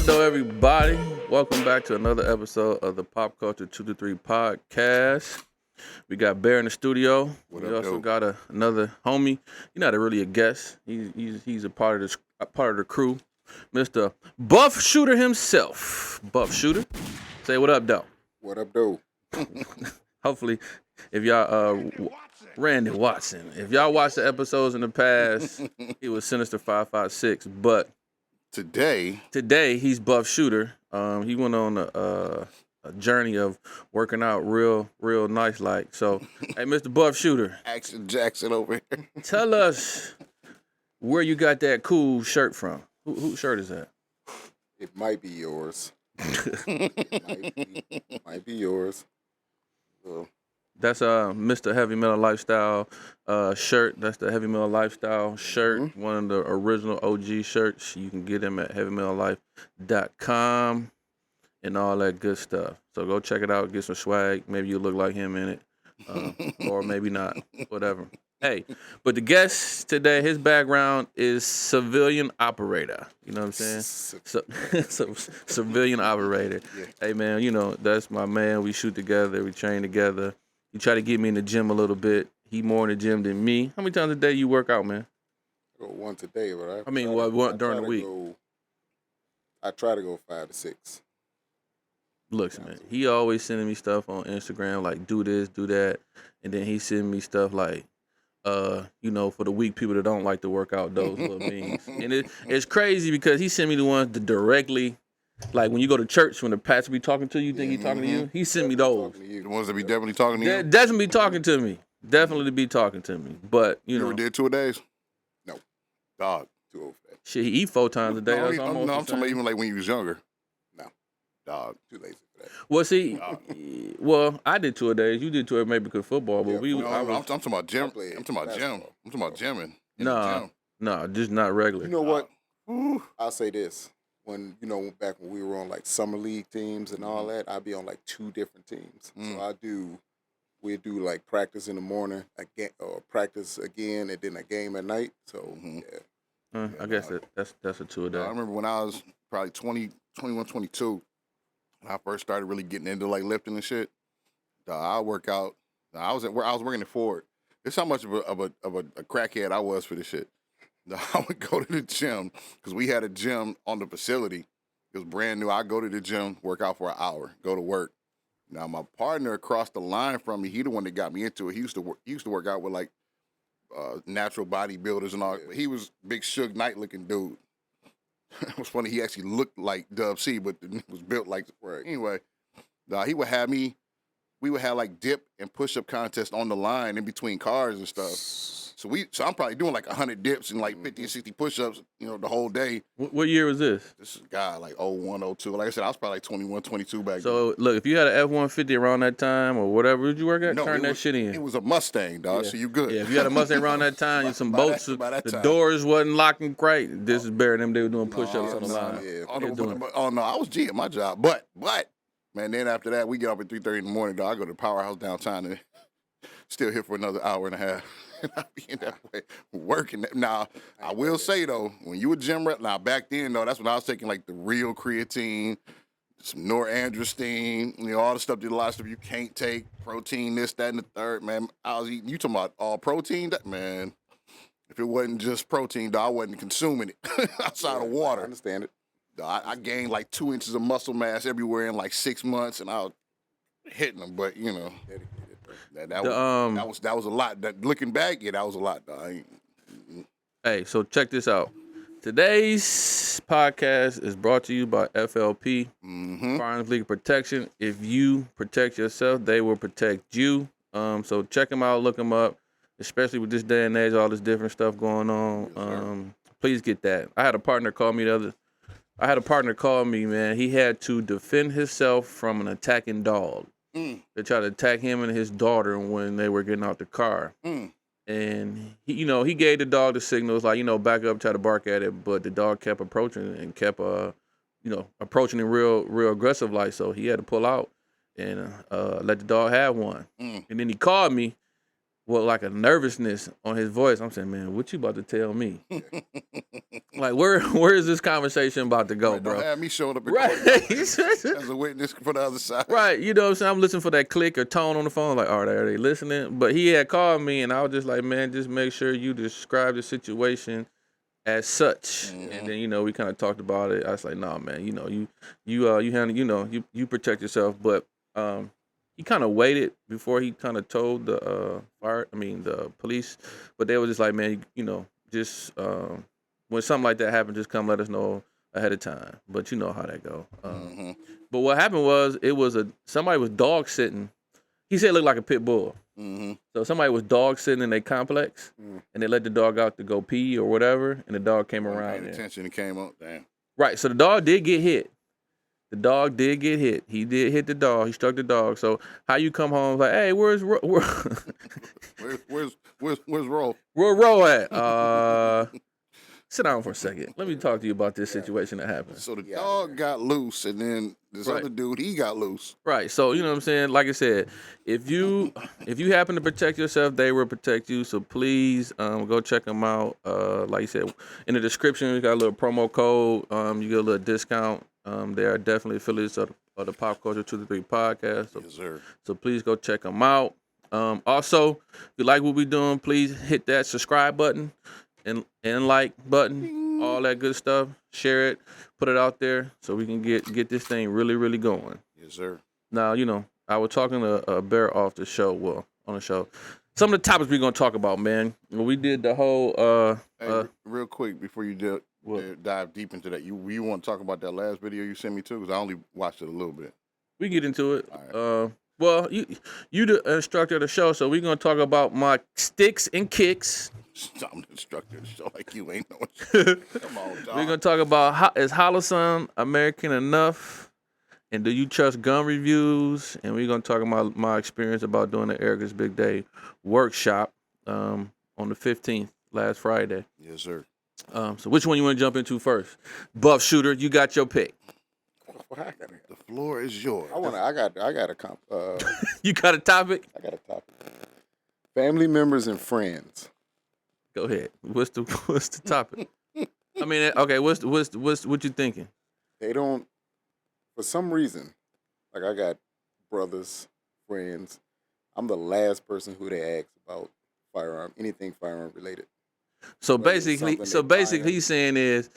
up, though, everybody? Welcome back to another episode of the Pop Culture 2 to 3 podcast. We got Bear in the studio. We also got another homie. He's not really a guest. He's a part of the crew. Mr. Buff Shooter himself. Buff Shooter. Say what up, though. What up, though? Hopefully, if y'all Randy Watson. If y'all watched the episodes in the past, he was Sinister 556. But today he's Buff Shooter. He went on a journey of working out real nice like. So, hey, Mr. Buff Shooter. Action Jackson over here. Tell us where you got that cool shirt from. Whose shirt is that? It might be yours. might be yours. So. That's Mr. Heavy Metal Lifestyle shirt. That's the Heavy Metal Lifestyle shirt. Mm-hmm. One of the original OG shirts. You can get them at heavymetallife.com and all that good stuff. So go check it out. Get some swag. Maybe you look like him in it. Or maybe not. Whatever. Hey, but the guest today, his background is civilian operator. You know what I'm saying? So civilian operator. Yeah. Hey, man, you know, that's my man. We shoot together. We train together. You try to get me in the gym a little bit. He more in the gym than me. How many times a day you work out, man? I go once a day, but one during the week? I try to go 5 to 6. Looks, man, he always sending me stuff on Instagram like do this, do that, and then he sending me stuff like, you know, for the weak people that don't like to work out, those little memes. And it's crazy because he sent me the ones that directly. Like when you go to church, when the pastor be talking to you, think he talking to you? He sent me those. The ones that be definitely talking to you? Definitely be talking to me. Definitely be talking to me. But, you know. You ever did 2 a days? No. Dog. Too old for that. Shit, he eat 4 times a day. I'm talking about even like when you was younger. No. Dog. Too lazy for that. Well, see, I did 2 a days. You did 2 maybe because football, but I'm talking about gym. I'm talking about gym. I'm talking about gymming. No, just not regular. You know what? I'll say this. When, you know, back when we were on like summer league teams and all that, I'd be on like 2 different teams. So we'd do like practice in the morning, or practice again, and then a game at night. So, yeah. I guess that's a 2 a day. I remember when I was probably 21, 22, when I first started really getting into like lifting and shit. I work out. I was working at Ford. This how much of a crackhead I was for this shit. I would go to the gym because we had a gym on the facility. It was brand new. I'd go to the gym, work out for an hour, go to work. Now my partner across the line from me, he the one that got me into it. He used to work out with like natural bodybuilders and all. But he was big Suge Knight looking dude. It was funny. He actually looked like Dub C, but was built like. Right. Anyway, he would have me. We would have like dip and push up contests on the line in between cars and stuff. So I'm probably doing like 100 dips and like 50 or 60 push-ups, you know, the whole day. What year was this? This is like 01, 02. Like I said, I was probably like 21, 22 back then. So, look, if you had an F-150 around that time or whatever, did you work at? Turn that shit in. It was a Mustang, dog, so you good. Yeah, if you had a Mustang around that time, you some boats, the doors wasn't locking right. This is better than them. They were doing push-ups on the line. Yeah. No, I was G at my job. But, man, then after that, we get up at 3:30 in the morning, dog. I go to the powerhouse downtown and still here for another hour and a half. And I be in that way working. Now, I will say, though, when you were gym rep, now back then, though, that's when I was taking, like, the real creatine, some norandrostene, you know, all the stuff, a lot of stuff you can't take, protein, this, that, and the third, man. I was eating, you talking about all protein? Man, if it wasn't just protein, though, I wasn't consuming it outside of water. I understand it. I gained, like, 2 inches of muscle mass everywhere in, like, 6 months, and I was hitting them, but, you know. That was a lot. Looking back, that was a lot. Hey, so check this out. Today's podcast is brought to you by FLP, Firearms Legal Protection. If you protect yourself, they will protect you. So check them out, look them up, especially with this day and age, all this different stuff going on. Please get that. I had a partner call me, man. He had to defend himself from an attacking dog. They tried to attack him and his daughter when they were getting out the car. And, he gave the dog the signals, like, back up, try to bark at it. But the dog kept approaching and kept, approaching it real aggressive like. So he had to pull out and let the dog have one. And then he called me with, like, a nervousness on his voice. I'm saying, man, what you about to tell me? Like, where is this conversation about to go, Right, bro? don't have me showing up in Right. court as a witness for the other side. Right, you know what I'm saying? I'm listening for that click or tone on the phone, like, are they listening? But he had called me, and I was just like, man, just make sure you describe the situation as such. And then, we kind of talked about it. I was like, nah, man, you handle, you protect yourself. But he kind of waited before he kind of told the the police. But they was just like, man, just when something like that happens, just come let us know ahead of time. But you know how that go. But what happened was somebody was dog sitting. He said it looked like a pit bull. So somebody was dog sitting in their complex, and they let the dog out to go pee or whatever, and the dog came around. Paying attention, it came up. Damn. Right. So the dog did get hit. The dog did get hit. He did hit the dog. He struck the dog. So how you come home like, hey, where's Ro? Where's Ro? Where Ro at? Sit down for a second. Let me talk to you about this situation that happened. So the dog got loose, and then this other dude, he got loose. Right. So you know what I'm saying? Like I said, if you happen to protect yourself, they will protect you. So please go check them out. Like you said, in the description, we got a little promo code. You get a little discount. They are definitely affiliates of the Pop Culture 2-3 podcast. So, Yes, sir. So please go check them out. Also, if you like what we're doing, please hit that subscribe button and like button, all that good stuff. Share it, put it out there so we can get this thing really, really going. Yes, sir. Now, I was talking to Bear off the show, on the show. Some of the topics we're going to talk about, man. We did the whole... Hey, real quick, before you dive deep into that, you want to talk about that last video you sent me too? Because I only watched it a little bit. We get into it. All right. Well, you the instructor of the show, so we're going to talk about my sticks and kicks. I'm the instructor of the show like you ain't no instructor. Come on, dog. We're going to talk about is Holosun American enough? And do you trust gun reviews? And we're going to talk about my experience about doing the Ericka's Big Day workshop on the 15th, last Friday. Yes, sir. So which one you want to jump into first? Buff Shooter, you got your pick. The floor is yours. I got a You got a topic? I got a topic. Family members and friends. Go ahead. What's the topic? I mean, okay. What you thinking? They don't, for some reason, like I got brothers, friends. I'm the last person who they ask about anything firearm related. So Whether it's basically, something they he's saying is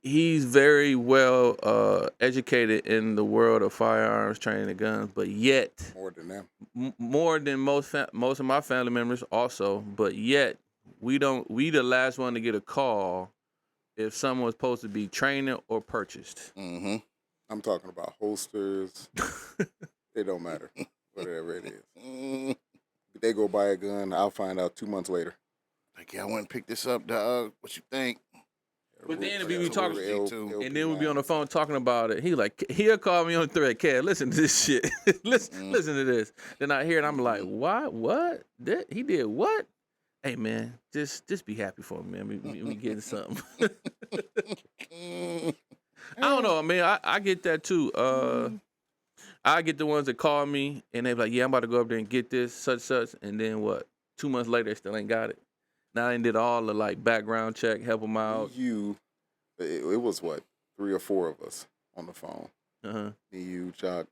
he's very well educated in the world of firearms, training and guns, but yet more than them. More than most of my family members also, but yet we the last one to get a call if someone's supposed to be training or purchased. Mm-hmm. I'm talking about holsters. It don't matter, whatever it is. If they go buy a gun, I'll find out 2 months later. Like, yeah, I went and pick this up, dog. What you think? But then we talking, and then we'll be on the LP9. phone talking about it. He'll call me on the thread, Cat, listen to this shit. listen to this. Then I hear it, I'm like, what? He did what? Hey man, just be happy for me, man. We getting something. I don't know, man. I get that too. I get the ones that call me and they be like, yeah, I'm about to go up there and get this, such, and then what? 2 months later, they still ain't got it. Now I did all the background check, help them out. It was what, 3 or 4 of us on the phone. Uh-huh. Me, you, Chuck,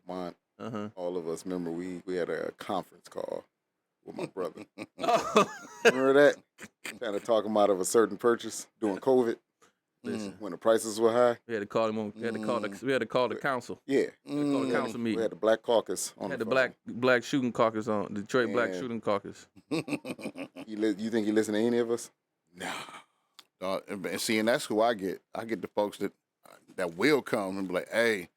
Lamont, Uh-huh. all of us. Remember, we had a conference call with my brother. Oh. Remember that? Kind of talking about of a certain purchase during COVID. Listen, When the prices were high. we had to call him on. We had to call the council. Yeah. We had to call the council We meeting. had the Black Caucus on We had the the phone. black shooting caucus on Detroit Black And- Shooting Caucus. You think he listen to any of us? Nah. And see, and that's who I get. I get the folks that will come and be like, hey,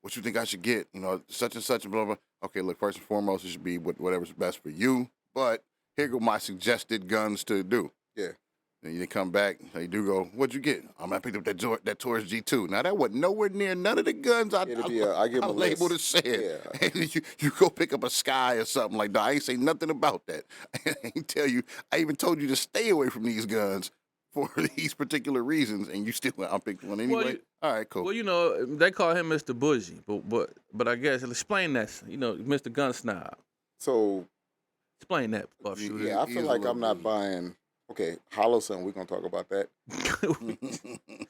what you think I should get? Such and such and blah, blah. Okay, look, first and foremost, it should be whatever's best for you. But here go my suggested guns to do. Yeah. And they come back, they do go, what'd you get? I picked up that Taurus G2. Now, that wasn't nowhere near none of the guns I I give him a labeled list. and said. Yeah. And you go pick up a Sky or something like that. I ain't say nothing about that. I even told you to stay away from these guns for these particular reasons, and you still went, I picked one anyway. All right, cool. Well, they call him Mr. Bougie, but I guess explain that. Mr. Gun Snob. So Explain that, Buff Shooter. yeah, I He feel is a like little I'm not bougie. buying Okay, Holosun, we're gonna talk about that.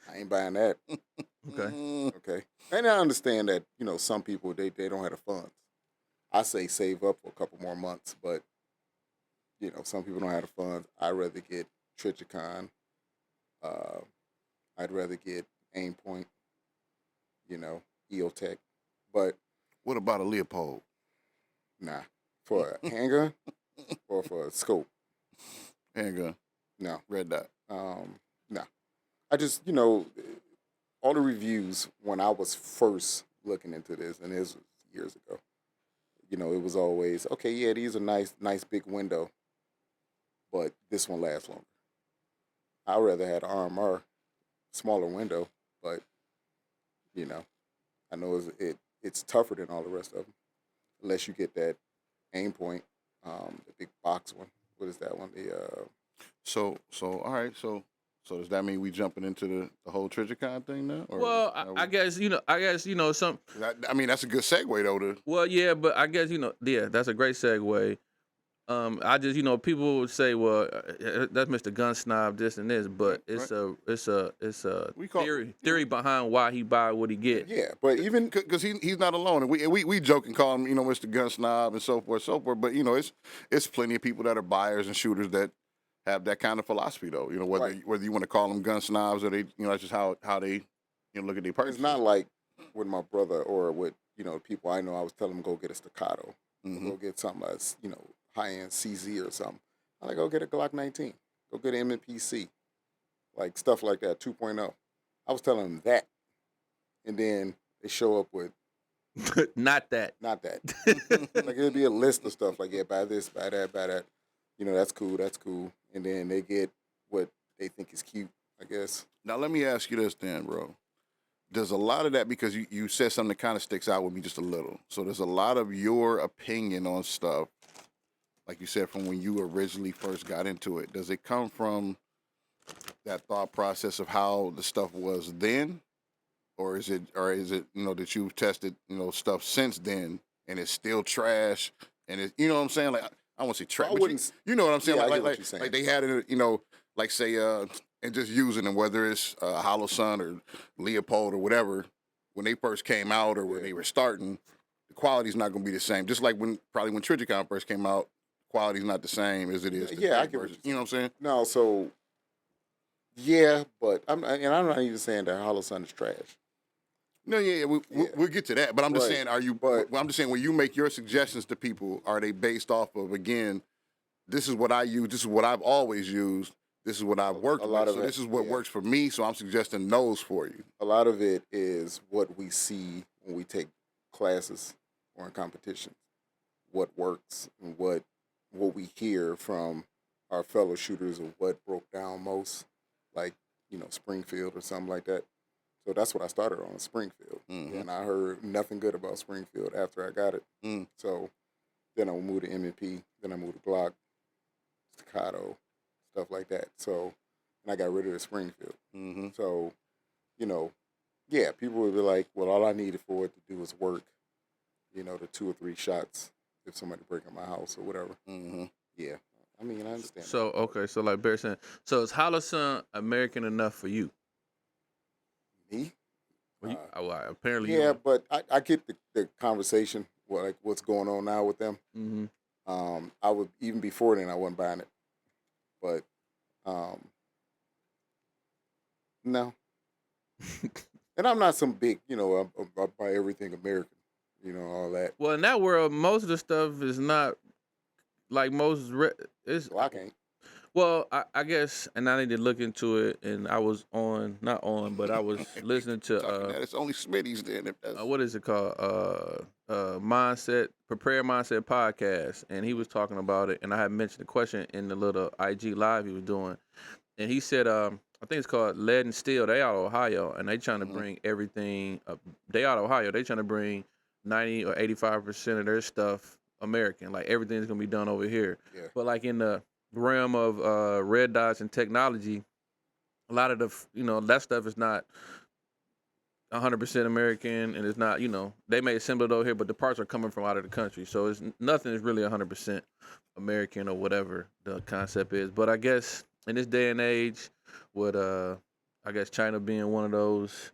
I ain't buying that. Okay. Okay, and I understand that some people they don't have the funds. I say save up for a couple more months, but some people don't have the funds. I'd rather get Trichicon. Uh, I'd rather get Aimpoint. EOTech, but What about a Leopold? nah, for a handgun or for a scope, Handgun, no, red dot. no. I just all the reviews when I was first looking into this, and this was years ago. It was always okay. Yeah, these are nice big window, but this one lasts longer. I'd rather had RMR, smaller window, but you know, I know it's tougher than all the rest of them, unless you get that aim point, the big box one. What is that one? So all right. So does that mean we jumping into the whole Trichicon thing now? Or Well, are I we- guess some. I mean, that's a good segue though. Well, yeah, but I guess yeah, that's a great segue. I just people would say, well, that's Mr. Gun Snob, this and this, but Right, it's a We call- theory behind why he buy what he get. Yeah, but even because he's not alone, and we joke and call him Mr. Gun Snob and so forth, so forth. But it's plenty of people that are buyers and shooters that have that kind of philosophy though. Whether Right. whether you want to call them gun snobs or they that's just how they look at their purchase. it's not like with my brother or with people I know. I was telling them go get a staccato, go get something that's high end CZ or something. I like go get a Glock 19, go get an MFPC, like stuff like that 2.0. I was telling them that, and then they show up with Not that. not that. Like it'd be a list of stuff like buy this, buy that, buy that. That's cool, and then they get what they think is cute, I guess. Now let me ask you this then, bro. There's a lot of that because you said something that kind of sticks out with me just a little. So there's a lot of your opinion on stuff, like you said, from when you originally first got into it. Does it come from that thought process of how the stuff was then, or is it that you've tested stuff since then and it's still trash and it what I'm saying? Like I won't say trash, I but wouldn't. you know what I'm saying? Yeah, I like get what you're saying. like they had it, like say and just using them, whether it's Holosun or Leopold or whatever, when they first came out or when they were starting, the quality's not going to be the same. Just like when Trichicon first came out, quality's not the same as it is. Yeah, I get what version. you're You know what I'm saying? No, so yeah, but I'm not even saying that Holosun is trash. No, yeah, we'll get to that. But I'm just Right. saying, I'm just saying, when you make your suggestions to people, are they based off of, again, this is what I use, this is what I've always used, this is what I've worked A lot with, of so it, this is what yeah. works for me, so I'm suggesting those for you. A lot of it is what we see when we take classes or in competition. What works and what we hear from our fellow shooters of what broke down most, like Springfield or something like that. So that's what I started on, Springfield, and I heard nothing good about Springfield after I got it. So then I moved to M&P, then I moved to Glock, Staccato, stuff like that. So and I got rid of the Springfield. So yeah, people would be like, well, all I needed for it to do was work, the 2 or 3 shots if somebody break in my house or whatever. Yeah, I mean, I understand. So okay, so like Barry saying, so is Holosun American enough for you? Me? Well, apparently. Yeah, but I get the conversation, like what's going on now with them. I would, even before then, I wasn't buying it, but no. And I'm not some big, I buy everything American, all that. Well, in that world, most of the stuff is not like most. It's Glock ain't. well, I guess, and I need to look into it. And I was not on, but I was listening to It's only Smitty's then. If that's what is it called? Prepare Mindset podcast, and he was talking about it. And I had mentioned the question in the little IG live he was doing, and he said, I think it's called Lead and Steel. They out of Ohio, and they trying to bring everything. They out of Ohio. They trying to bring 90 or 85% of their stuff American. Like everything's gonna be done over here. Yeah. But like in the realm of red dots and technology, a lot of the that stuff is not 100% American, and it's not they may assemble it over here, but the parts are coming from out of the country, so nothing is really 100% American or whatever the concept is. But I guess in this day and age, with I guess China being one of those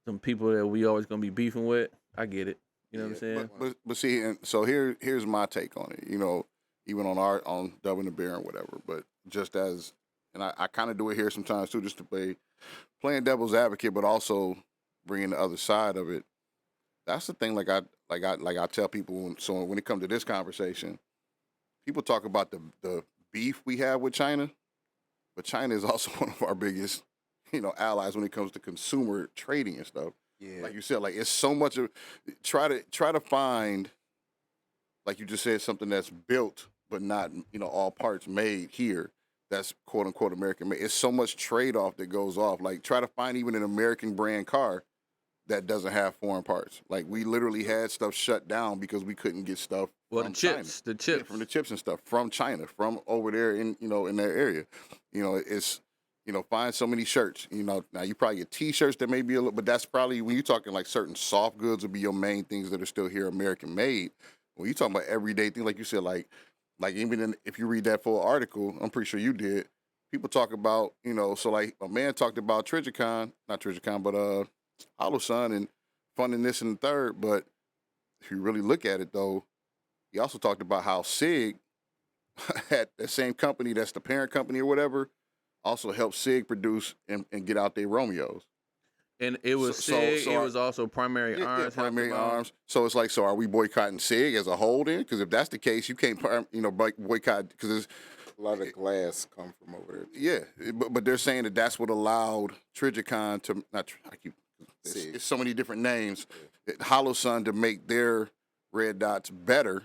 some people that we always gonna be beefing with. I get it. You know what I'm saying? But see, and so here's my take on it. Even on Dubbing the Bear and whatever. But just as, and I kind of do it here sometimes too, just to playing devil's advocate, but also bringing the other side of it. That's the thing. Like I tell people. So when it comes to this conversation, people talk about the beef we have with China, but China is also one of our biggest, allies when it comes to consumer trading and stuff. Yeah. Like you said, like it's so much of try to find, like you just said, something that's built but not all parts made here. That's quote unquote American made. It's so much trade off that goes off. Like try to find even an American brand car that doesn't have foreign parts. Like we literally had stuff shut down because we couldn't get stuff Well, from the chips, China. the chips. Yeah, from the chips and stuff from China, from over there in in their area. It's find so many shirts. Now you probably get T-shirts that may be a little, but that's probably when you're talking like certain soft goods would be your main things that are still here American made. When you talking about everyday things, like you said, like even if you read that full article, I'm pretty sure you did. People talk about so like a man talked about not Trijicon, but Holosun and funding this and the third. But if you really look at it though, he also talked about how SIG had the same company that's the parent company or whatever, also helped SIG produce and get out their Romeos. And it was SIG. It was also Primary Arms. Yeah, Primary Arms. So it's like, so are we boycotting SIG as a whole then? Because if that's the case, you can't boycott because it's a lot of glass come from over there. Yeah, but they're saying that that's what allowed Trijicon to it's so many different names. Holosun to make their red dots better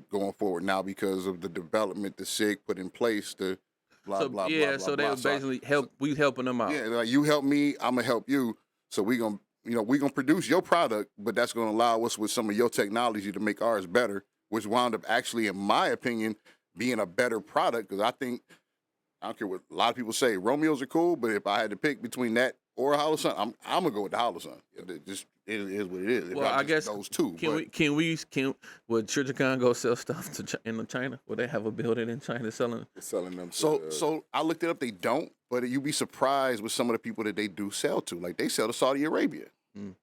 going forward now because of the development the SIG put in place to blah blah yeah, blah. so blah, they were basically we helping them out. Yeah, like you help me, I'm gonna help you. So we gonna produce your product, but that's gonna allow us with some of your technology to make ours better, which wound up actually, in my opinion, being a better product. Because I don't care what a lot of people say, Romeos are cool, but if I had to pick between that or a Holosun, I'm gonna go with the Holosun. It is what it is. Well, I guess those two. Can would Trijicon go sell stuff in China? Would they have a building in China selling them? So I looked it up. They don't, but you'd be surprised with some of the people that they do sell to. Like they sell to Saudi Arabia. Mm.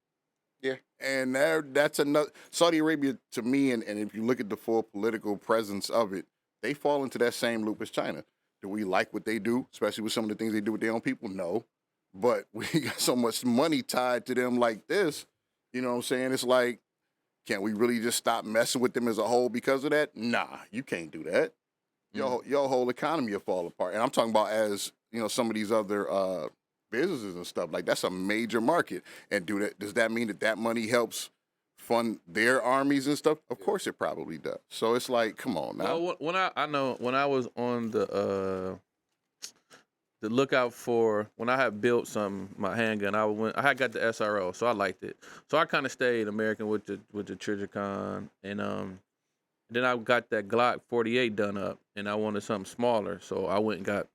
Yeah, and that's another Saudi Arabia to me. And if you look at the full political presence of it, they fall into that same loop as China. Do we like what they do, especially with some of the things they do with their own people? No, but we got so much money tied to them like this. You know what I'm saying? It's like, can we really just stop messing with them as a whole because of that? Nah, you can't do that. Your whole economy will fall apart. And I'm talking about as some of these other businesses and stuff. Like that's a major market. And does that mean that money helps fund their armies and stuff? Of course it probably does. So it's like, come on now. Well, when I was on the lookout for when I had built my handgun, I had got the SRO, so I liked it. So I kind of stayed American with the Trijicon, and then I got that Glock 48 done up, and I wanted something smaller, so I went and got.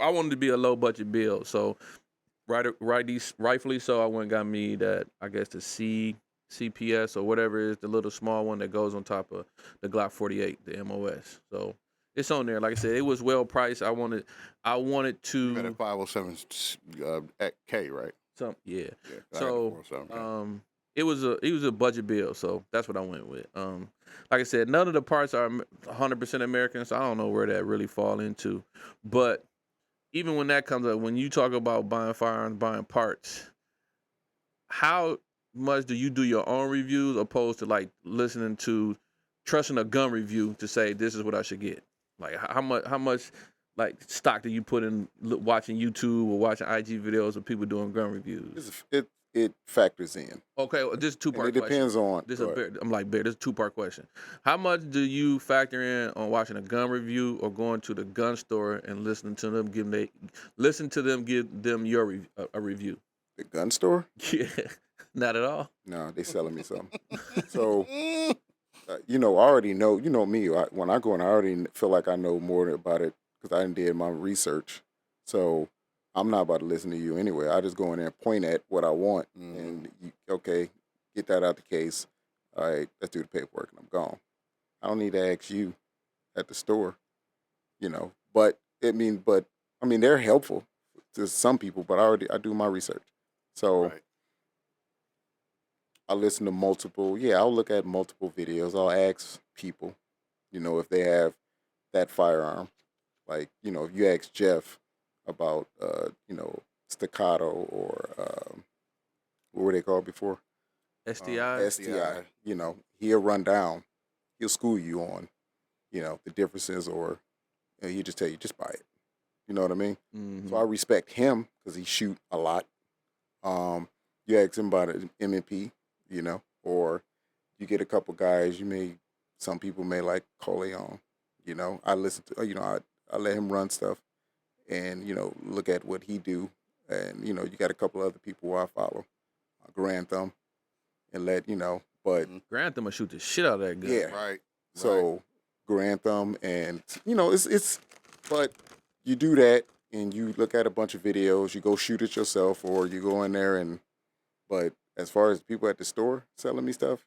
I wanted to be a low budget build, so rightfully so, I went and got me that, I guess the CPS or whatever it is, the little small one that goes on top of the Glock 48, the MOS. So it's on there. Like I said, it was well priced. I wanted to. You got a 507 K, right? Yeah. Yeah. So it was a budget build, so that's what I went with. Like I said, none of the parts are 100% American, so I don't know where that really fall into. But even when that comes up, when you talk about buying firearms, buying parts, how much do you do your own reviews opposed to like trusting a gun review to say this is what I should get? Like how much like stock do you put in watching YouTube or watching IG videos of people doing gun reviews? It factors in. Okay, well, this is two-part question. It depends on. This is I'm like, Bear, this is a two-part question. How much do you factor in on watching a gun review or going to the gun store and listening to them give them your a review? The gun store? Yeah, not at all. No, they selling me something. So, I already know. You know me. When I go in, I already feel like I know more about it because I did my research. So I'm not about to listen to you anyway. I just go in there and point at what I want, and okay, get that out the case. All right, let's do the paperwork, and I'm gone. I don't need to ask you at the store, But they're helpful to some people, but I do my research. So Right. I listen to multiple. Yeah, I'll look at multiple videos. I'll ask people, if they have that firearm. Like, if you ask Jeff about, staccato or what were they called before? STIs. STI. He'll run down. He'll school you on, the differences, or he'll just tell you just buy it. You know what I mean? So I respect him because he shoot a lot. You ask him about an MMP, or you get a couple guys. Some people may like Coleon. I listen to, I let him run stuff, and look at what he do, and you got a couple other people who I follow, Grantham, and but Grantham will shoot the shit out of that gun. yeah, Right. so Grantham, and it's but you do that and you look at a bunch of videos, you go shoot it yourself, or you go in there but as far as people at the store selling me stuff,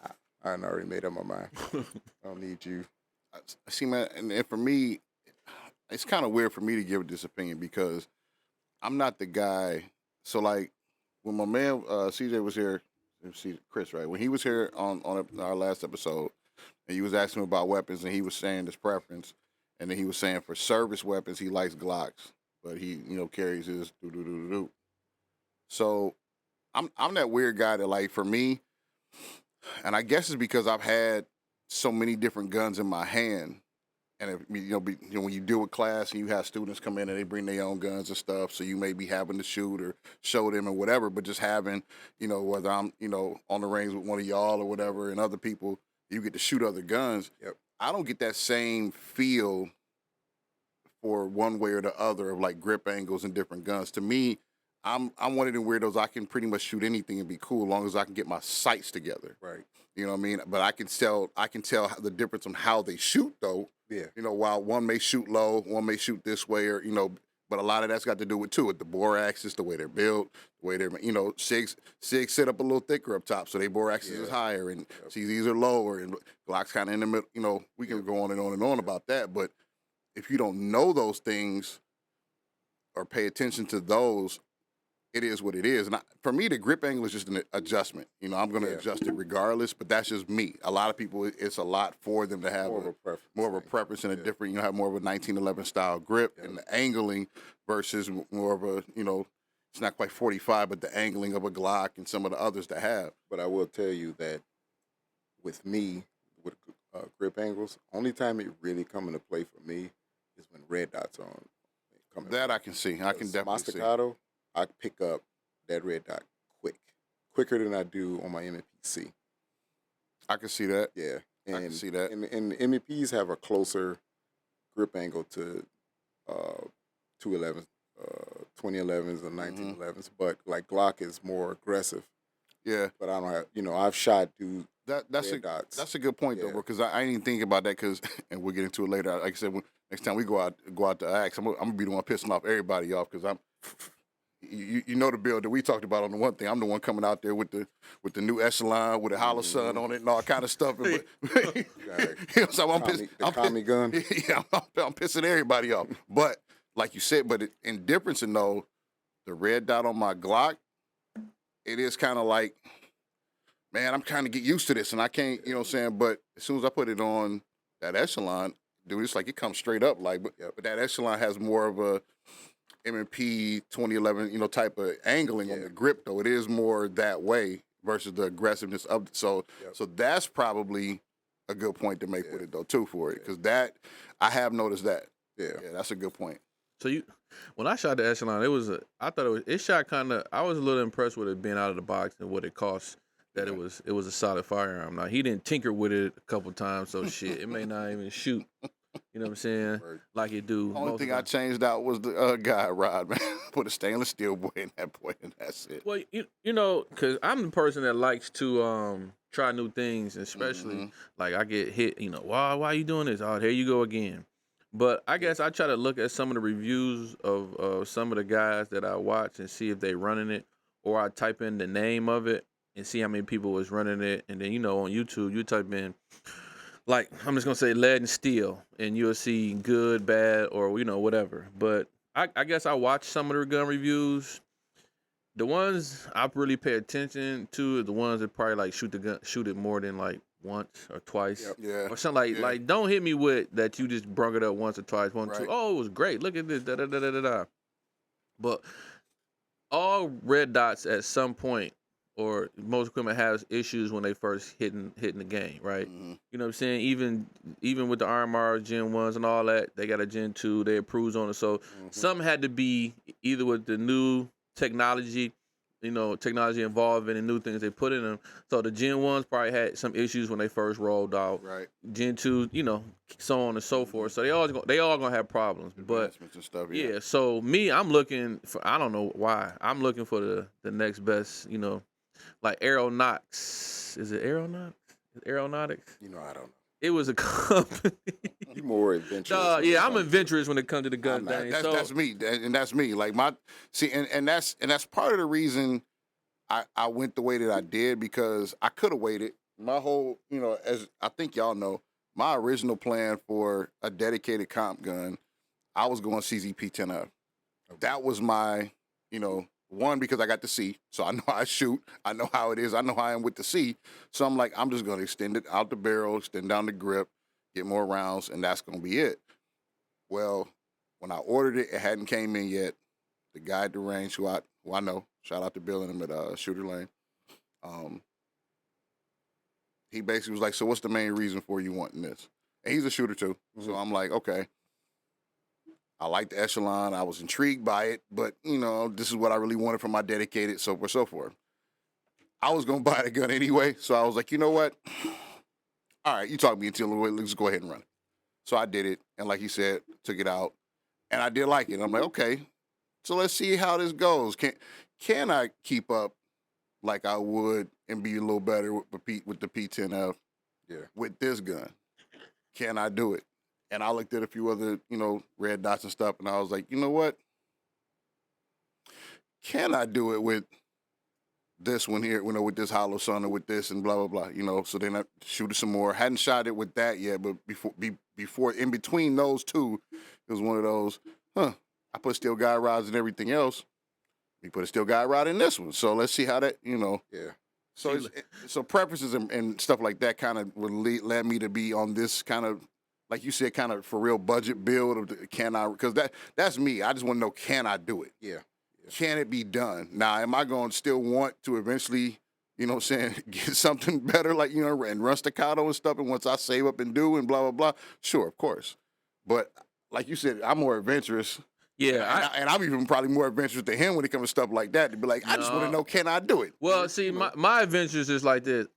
nah, I done already made up my mind. I don't need you. See, man, and for me, it's kind of weird for me to give this opinion because I'm not the guy. So, like, when my man CJ was here, Chris, right? When he was here on our last episode, and he was asking him about weapons, and he was saying his preference, and then he was saying for service weapons he likes Glocks, but he carries his do. So I'm that weird guy that, like, for me, and I guess it's because I've had so many different guns in my hand. And if, when you deal with class and you have students come in and they bring their own guns and stuff, so you may be having to shoot or show them or whatever, but just having, whether I'm, on the range with one of y'all or whatever, and other people, you get to shoot other guns. Yep. I don't get that same feel for one way or the other of like grip angles and different guns. To me, I'm one of the weirdos. I can pretty much shoot anything and be cool as long as I can get my sights together. Right. You know what I mean? But I can tell the difference on how they shoot though. Yeah. While one may shoot low, one may shoot this way, or but a lot of that's got to do with the bore axis, the way they're built, the way they're SIGs sit up a little thicker up top, so they bore axis is higher, and CZs are lower, and Glock's kind of in the middle. We can go on and on and on about that, but if you don't know those things or pay attention to those, it is what it is. And for me, the grip angle is just an adjustment. I'm going to adjust it regardless, but that's just me. A lot of people, it's a lot for them to have more of a preference and a different, have more of a 1911 style grip and the angling versus more of a, it's not quite 45, but the angling of a Glock and some of the others that have. But I will tell you that with me, with grip angles, only time it really come into play for me is when red dots are on. That I can see. I can definitely see. My staccato, I pick up that red dot quicker than I do on my MFPC. I can see that. Yeah, I can see that. And MFPs have a closer grip angle to 2011s and 1911s, but like Glock is more aggressive. Yeah, but I don't have. I've shot dude. That's a good point though, bro. Because I didn't even think about that. Because and we'll get into it later. Like I said, next time we go out to axe, I'm gonna be the one pissing off everybody off because I'm. You know the build that we talked about on the one thing. I'm the one coming out there with the new Echelon with the Holosun on it and all kind of stuff. So I'm pissing. Tommy gun. Yeah, I'm pissing everybody off. But like you said, in difference in though, the red dot on my Glock, it is kind of like, man, I'm trying to get used to this and I can't, you know what I'm saying? But as soon as I put it on that Echelon, dude, it's like it comes straight up. Like, but that Echelon has more of a M&P 2011, type of angling on the grip, though. It is more that way versus the aggressiveness of it. So that's probably a good point to make with it, though, too, for it. Because that, I have noticed that. Yeah, that's a good point. So when I shot the Echelon, it shot kind of, I was a little impressed with it being out of the box and what it cost, that it was a solid firearm. Now, he didn't tinker with it a couple times, so shit, it may not even shoot. You know what I'm saying? Right. Like it do. Only thing I changed out was the guide rod, man. Put a stainless steel boy in that boy, and that's it. Well, because I'm the person that likes to try new things, especially like I get hit. Why are you doing this? Oh, here you go again. But I guess I try to look at some of the reviews of some of the guys that I watch and see if they running it, or I type in the name of it and see how many people was running it, and then on YouTube you type in like I'm just gonna say lead and steel, and you'll see good, bad, or whatever. But I guess I watch some of the gun reviews. The ones I really pay attention to are the ones that probably like shoot it more than like once or twice. Yep. Yeah. Or something like don't hit me with that you just brung it up once or twice, one, Right. two. Oh, it was great. Look at this. Da da da da da da. But all red dots at some point, or most equipment has issues when they first hitting the game, right? Mhm. You know what I'm saying? Even with the RMRs, Gen 1s and all that, they got a Gen 2, they improves on it. So something had to be either with the new technology, technology evolving and new things they put in them. So the Gen 1s probably had some issues when they first rolled out. Right. Gen 2, so on and so forth. So they all gonna have problems. But Advancements and stuff. yeah, so me, I'm looking for, I don't know why. I'm looking for the next best, like Aeronautics. Is it Aeronautics? Aeronautics? I don't know. It was a company. You more adventurous. Yeah, I'm adventurous when it comes to the gun I'm not. thing. That's me, and that's me. Like and that's part of the reason I went the way that I did, because I could have waited. My whole, as I think y'all know, my original plan for a dedicated comp gun, I was going CZP 10F. That was my, one, because I got to see, so I know how I shoot. I know how it is. I know how I am with the C. So I'm like, I'm just going to extend it out the barrel, extend down the grip, get more rounds, and that's going to be it. Well, when I ordered it, it hadn't came in yet. The guy at the range, who I know, shout out to Bill and him at Shooter Lane, he basically was like, so what's the main reason for you wanting this? And he's a shooter too. So I'm like, okay. I like the Echelon. I was intrigued by it, but, this is what I really wanted from my dedicated, so forth, so forth. I was going to buy the gun anyway, so I was like, you know what? All right, you talk me until let's go ahead and run it. So I did it, and like you said, took it out, and I did like it. I'm like, okay, so let's see how this goes. Can I keep up like I would and be a little better with the P10F with this gun? Can I do it? And I looked at a few other, red dots and stuff, and I was like, you know what? Can I do it with this one here, with this Holosun or with this and blah, blah, blah, So then I shooted some more. Hadn't shot it with that yet, but before in between those two, it was one of those, I put steel guide rods and everything else. We put a steel guide rod in this one. So let's see how that, Yeah. So so preferences and stuff like that kind of would led me to be on this kind of, like you said, kind of for real budget build of because that's me. I just want to know, can I do it? Yeah. Can it be done? Now, am I going to still want to eventually, get something better, like, and run staccato and stuff, and once I save up and do and blah, blah, blah? Sure, of course. But like you said, I'm more adventurous. Yeah. And I'm even probably more adventurous than him when it comes to stuff like that, to be like, I just want to know, can I do it? Well, see, my adventures is like this.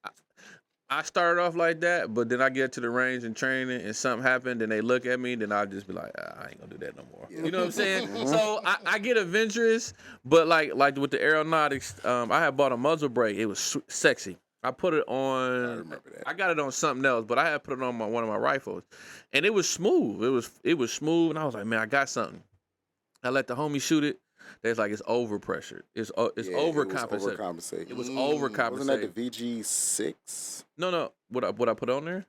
I started off like that, but then I get to the range and training and something happened, and they look at me, then I just be like, I ain't gonna do that no more. You know what I'm saying? So I get adventurous, but like with the aeronautics, I had bought a muzzle brake. It was sexy. I put it on. I remember that. I got it on something else, but I had put it on one of my rifles, and it was smooth. It was smooth, and I was like, man, I got something. I let the homie shoot it. They was like, it's overpressured. It's overcompensating. It was overcompensating. Wasn't that the VG6? No. What I put on there?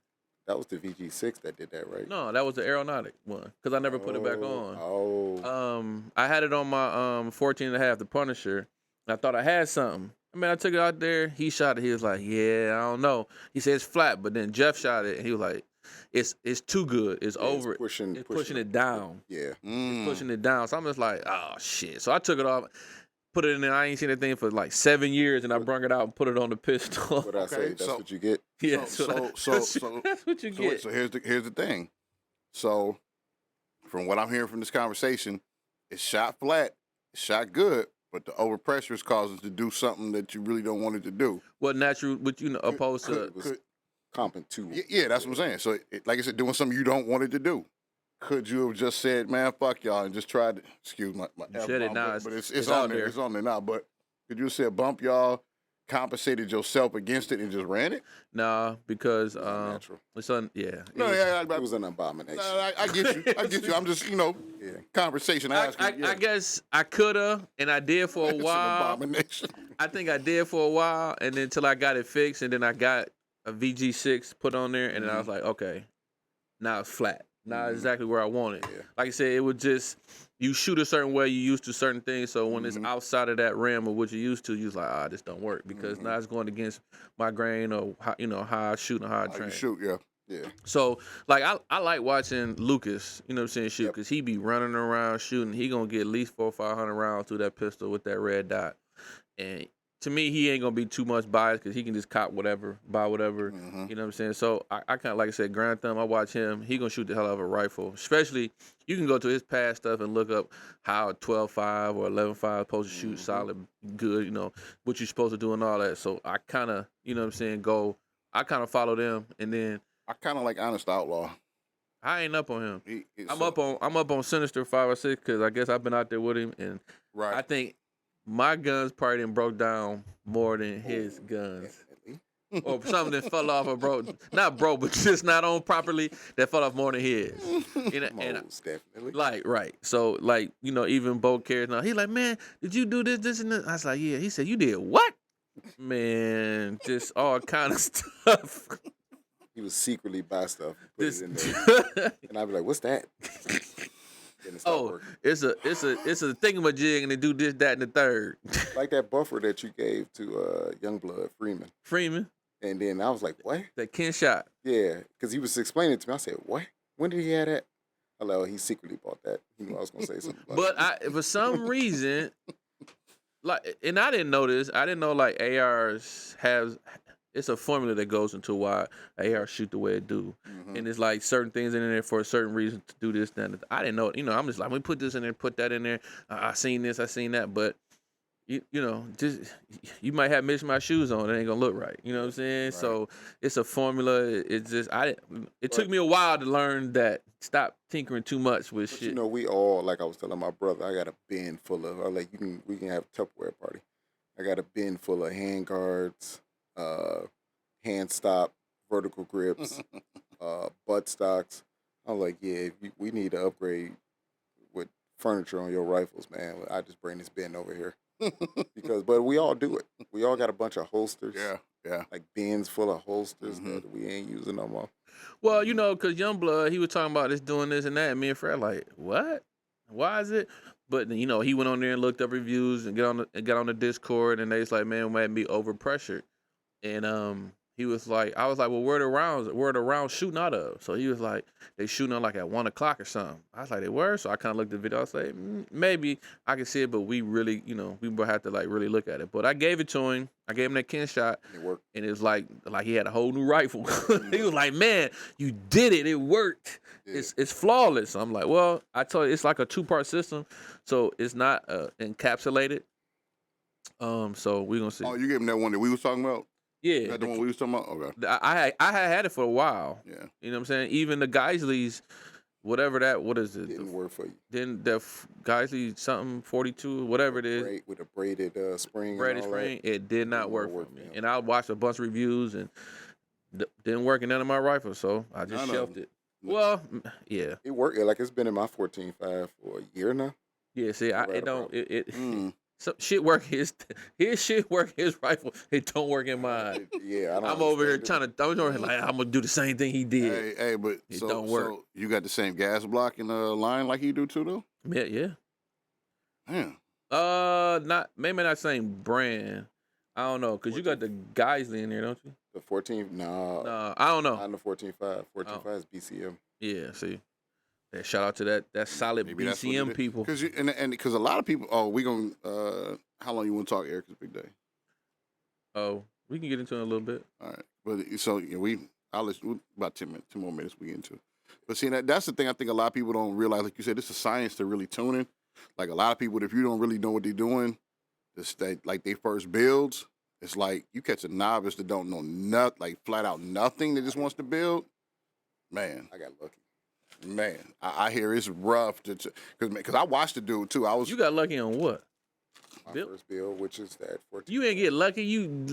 That was the VG6 that did that, right? No, that was the aeronautic one because I never put it back on. Oh. I had it on my 14 and a half, the Punisher. And I thought I had something. I mean, I took it out there. He shot it. He was like, yeah, I don't know. He said it's flat, but then Jeff shot it, and he was like, it's too good. It's over. It's pushing it down. Yeah. It's pushing it down. So I'm just like, oh shit. So I took it off, put it in there. I ain't seen that thing for like 7 years, and I brung it out and put it on the pistol. What I say? That's what you get. Yeah. So that's what you get. So here's the thing. So from what I'm hearing from this conversation, it's shot flat, it's shot good, but the overpressure is causing it to do something that you really don't want it to do. What natural? What opposed to? Comping too. Yeah, that's what I'm saying. So, like I said, doing something you don't want it to do. Could you have just said, "Man, fuck y'all," and just tried to, excuse my said it now, but it's on there. It's on there now. But could you have said, "Bump y'all," compensated yourself against it, and just ran it? Nah, because natural. it's on. Yeah. It was an abomination. I get you. I get you. I'm just, conversation asking. I guess I coulda, and I did for a It's an while. abomination. I think I did for a while, and then until I got it fixed, and then I got a VG6 put on there, and then I was like, okay, now it's flat. Now it's exactly where I want it. Yeah. Like I said, it would just, you shoot a certain way, you used to certain things. So when it's outside of that realm of what you used to, you're like, this don't work because now it's going against my grain or how, how I shoot and how I train. You shoot, yeah. Yeah. So like I like watching Lucas, you know what I'm saying, shoot, because he be running around shooting. He gonna get at least 400 or 500 rounds through that pistol with that red dot. And to me, he ain't gonna be too much biased because he can just cop whatever, buy whatever. You know what I'm saying? So I kind of, like I said, Grand Thumb, I watch him. He gonna shoot the hell out of a rifle. Especially, you can go to his past stuff and look up how a 12.5 or 11.5 supposed to shoot solid, good, what you're supposed to do and all that. So I kind of, you know what I'm saying, I kind of follow them. And then I kind of like Honest Outlaw. I ain't up on him. I'm up on Sinister 506 because I guess I've been out there with him, and I think my guns probably done broke down more than his guns. Or something that fell off or not broke, but just not on properly, that fell off more than his. Most definitely. Like, right. So, like, even Bo cares now. He like, man, did you do this, and this? I was like, yeah. He said, you did what? Man, just all kind of stuff. He was secretly buy stuff, put it in there, and I'd be like, "What's that?" It's a thingamajig, and they do this, that, and the third. Like that buffer that you gave to Youngblood Freeman, and then I was like, "What?" That Ken shot. Yeah, because he was explaining it to me. I said, "What? When did he have that?" I like, he secretly bought that. He knew I was gonna say something. For some reason, and I didn't know this. I didn't know like ARs has. It's a formula that goes into why AR shoot the way it do. And it's like certain things in there for a certain reason to do this, that. I didn't know. I'm just like, we put this in there, put that in there. I seen this, I seen that. But, just you might have missed my shoes on. It ain't going to look right. You know what I'm saying? Right. So it's a formula. It's just, it took me a while to learn that. Stop tinkering too much with shit. We all, like I was telling my brother, I got a bin full of, we can have a Tupperware party. I got a bin full of hand guards, hand stop, vertical grips, butt stocks. I'm like, yeah, we need to upgrade with furniture on your rifles, man. I just bring this bin over here but we all do it. We all got a bunch of holsters. Yeah. Like bins full of holsters that we ain't using no more. Well, because Youngblood, he was talking about this, doing this and that, and me and Fred like, what? Why is it? But he went on there and looked up reviews and got on the Discord, and they was like, man, we might be overpressured. And he was like, I was like, well, where are the rounds shooting out of? So he was like, they shooting out like at 1 o'clock or something. I was like, they were? So I kind of looked at the video. I was like, maybe I can see it, but we really, we would have to like really look at it. But I gave it to him. I gave him that Ken shot. It worked. And it was like he had a whole new rifle. He was like, man, you did it. It worked. Yeah. It's flawless. I'm like, well, I told you, it's like a 2-part system. So it's not encapsulated. So we're going to see. Oh, you gave him that one that we was talking about? Yeah. That's the one we was talking about? Okay. I had it for a while. Yeah. You know what I'm saying? Even the Geissele's, what is it? Didn't work for you. Then the Geissele something 42, whatever it is. With a braided spring. Braided spring, it did not work for me. And I watched a bunch of reviews and didn't work in none of my rifles, so I just shelved it. Well, yeah. It worked. Like it's been in my 14.5 for a year now. Yeah, see, some shit work his shit work his rifle. It don't work in mine. Yeah, I'm over here I'm gonna do the same thing he did. Hey, but it don't work. So you got the same gas block in the line like he do too, though? Yeah. Yeah. Maybe not same brand. I don't know, cause you got the Geissele in there, don't you? The 14, no, I don't know. Not the 14.5. 14.5 is BCM. Yeah, see. Yeah, shout out to that solid maybe BCM people. Because a lot of people. Oh, we gonna. How long you want to talk, Ericka's big day? Oh, we can get into it in a little bit. All right, but so I'll let about 10 more minutes we get into. But see, that's the thing. I think a lot of people don't realize. Like you said, it's a science to really tune in. Like a lot of people, if you don't really know what they're doing, like they first builds, it's like you catch a novice that don't know nothing, like flat out nothing, that just wants to build. Man, I got lucky. Man, I hear it's rough because I watched the dude too. You got lucky on what? My first build, which is that 14. You ain't get lucky. You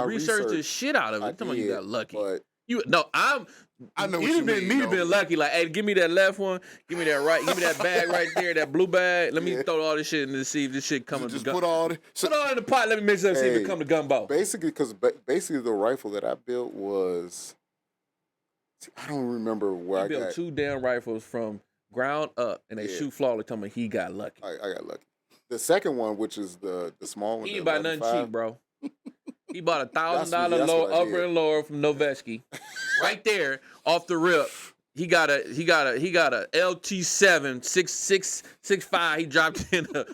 researched the shit out of it. You talking about you got lucky. But I know what You'd you have been mean, me to though. been lucky. Like, hey, give me that left one. Give me that right. Give me that bag right there. That blue bag. Let me throw all this shit in to see if this shit coming. Just put all the. Put all in the pot. Let me mix it up. See if it come to gumbo. Basically, because basically the rifle that I built was. I don't remember where I built 2 damn rifles from ground up, and they shoot flawless. Tell me he got lucky. I got lucky. The second one, which is the small one. He ain't buy nothing cheap, bro. He bought $1,000 what I upper did. and lower from Novetzke, right there off the rip. He got a LT7 6.5. He dropped in a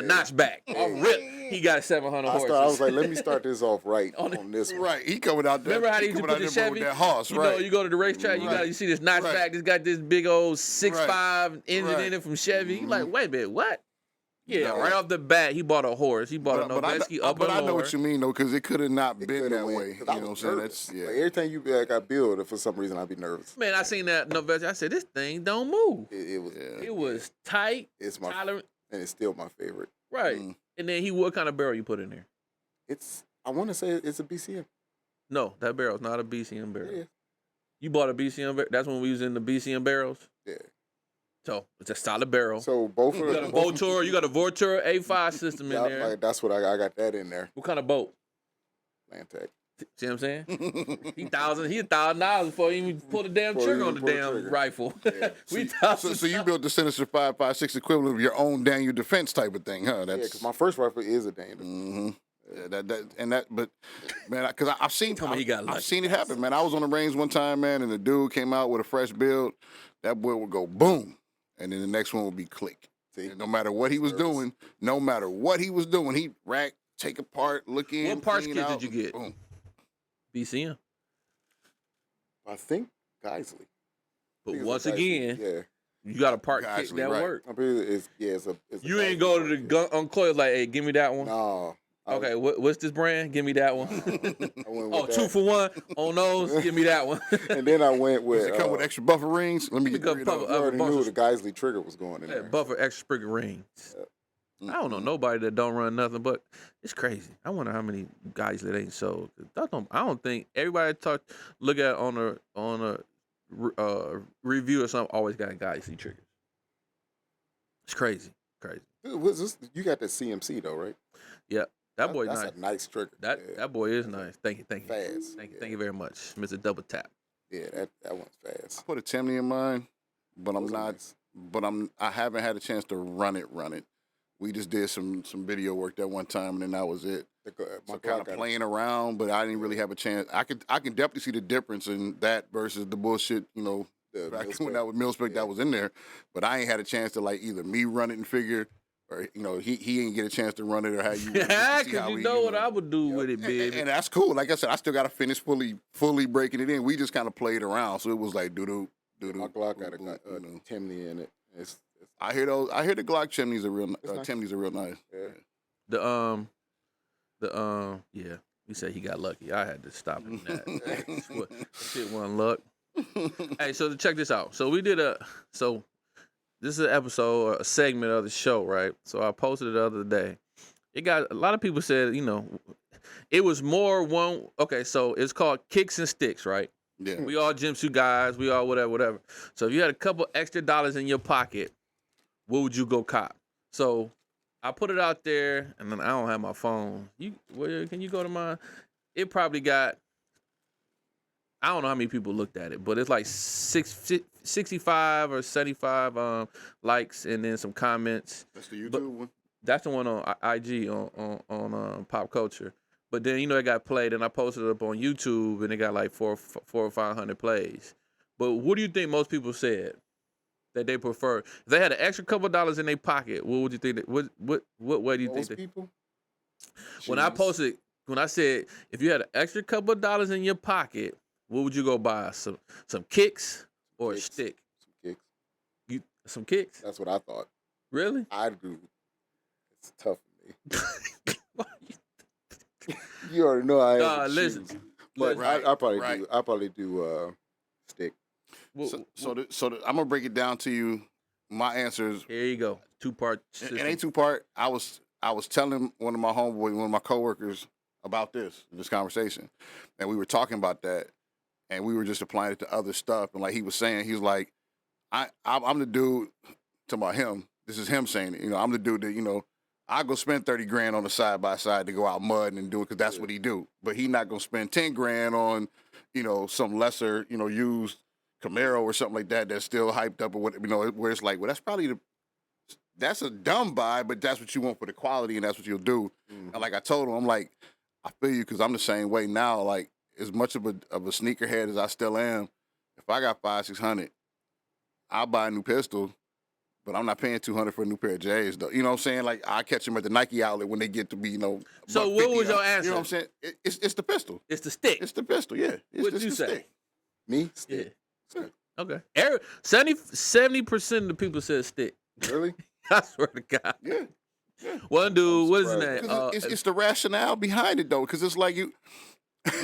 notchback off rip. He got 700 horses. I was like, let me start this off right on this one. Right, he coming out there. Remember how they used to put the Chevy? With that horse, you know, you go to the racetrack, you see this notchback. It's got this big old 6.5 engine in it from Chevy. You like, wait a minute, what? Yeah, right off the bat, he bought a horse. He bought a Novetzke up and lower. But I know what you mean, though, because it could have not been that went, way. You know what I'm saying? That's Like, everything I build, for some reason, I'd be nervous. Man, I seen that Novetzke. I said, this thing don't move. It was tight. It's my tolerant. And it's still my favorite. Right. And then what kind of barrel you put in there? I want to say it's a BCM. No, that barrel's not a BCM barrel. Yeah. You bought a BCM barrel? That's when we was in the BCM barrels? Yeah. So it's a solid barrel. So both of you got a Votour, you got a Votour A5 system in there. Like, that's what I got that in there. What kind of boat? Lantec. See what I'm saying? He $1,000 before he even pulled the damn trigger on the damn rifle. Yeah. So you built the Sinister 5.56 equivalent of your own Daniel defense type of thing, huh? Yeah, because my first rifle is a Daniel defense. Mm-hmm. Yeah, but man, because I've seen it happen, man. I was on the range one time, man, and the dude came out with a fresh build. That boy would go boom, and then the next one would be click. See? And no matter what he was doing, he'd rack, take apart, look in. What parts kit out, did you get? Boom. BCM. I think Geissele. But once again, you got a part kit that work. You ain't go to the gun uncoil like, hey, give me that one. No. Okay, what's this brand? Give me that one. 2 for 1 on those. Give me that one. And then I went with. Does it come with extra buffer rings? Let me get rid of. I already knew the Geissele trigger was going in there. Buffer extra sprigger rings. I don't know nobody that don't run nothing, but it's crazy. I wonder how many guys that ain't sold. I don't think everybody look at on a review or something always got guys see triggers. It's crazy. Dude, you got the CMC though, right? Yeah. That boy that's nice. a nice trigger. That boy is nice. Thank you. Fast. Thank you very much, Mr. Double Tap. Yeah, that one's fast. I put a Timney in mine, but I'm not. Nice. But I haven't had a chance to run it. We just did some video work that one time, and then that was it. So kind of playing around, but I didn't really have a chance. I can definitely see the difference in that versus the bullshit, back when that was Mil-Spec that was in there. But I ain't had a chance to like either me run it and figure, or he ain't get a chance to run it or how you. Yeah, because you know what I would do with it, baby. And that's cool. Like I said, I still got to finish fully breaking it in. We just kind of played around, so it was like doo-doo. My Glock got a Timney in it. I hear the Glock chimneys are real. Timneys are real nice. Yeah. Yeah. He said he got lucky. I had to stop him. That shit wasn't luck. Hey, so to check this out. So we did this is an episode or a segment of the show, right? So I posted it the other day. It got a lot of people said, it was more one. Okay, so it's called Kicks and Sticks, right? Yeah. We all jumpsuit guys. We all whatever. So if you had a couple extra dollars in your pocket, what would you go cop? So I put it out there, and then I don't have my phone. Can you go to mine? It probably got, I don't know how many people looked at it, but it's like 65 or 75 likes, and then some comments. That's the YouTube one? That's the one on IG on Pop Culture. But then, it got played, and I posted it up on YouTube, and it got like 400 or 500 plays. But what do you think most people said that they prefer? If they had an extra couple dollars in their pocket, what would you think? What way do you think? Most people? When I said, if you had an extra couple of dollars in your pocket, what would you go buy? Some kicks or a stick? Some kicks. Some kicks? That's what I thought. Really? I'd do. It's tough for me. You already know I am. Listen. But Right, I probably do stick. So I'm gonna break it down to you. My answers. Here you go. 2-part. It ain't 2-part. I was telling one of my coworkers about this conversation, and we were talking about that. and we were just applying it to other stuff. And like he was saying, he was like, I'm the dude. Talking about him. This is him saying it. You know, I'm the dude that I go spend 30 grand on a side by side to go out mudding and do it because that's what he do. But he not gonna spend 10 grand on some lesser used Camaro or something like that that's still hyped up or what where it's like, well, that's a dumb buy, but that's what you want for the quality and that's what you'll do. Mm-hmm. And like I told him, I'm like, I feel you because I'm the same way now. Like as much of a sneakerhead as I still am, if I got $500-600, I'll buy a new pistol, but I'm not paying $200 for a new pair of J's though. You know what I'm saying? Like I catch them at the Nike outlet when they get to be So what was your answer? You know what I'm saying? It's the pistol. It's the stick. It's the pistol. Yeah. What'd you say? Stick. Me? Stick. Yeah. Stick. Okay. 70% of the people said stick. Really? I swear to God. Yeah. One dude, what is his name? It's the rationale behind it though, because it's like you.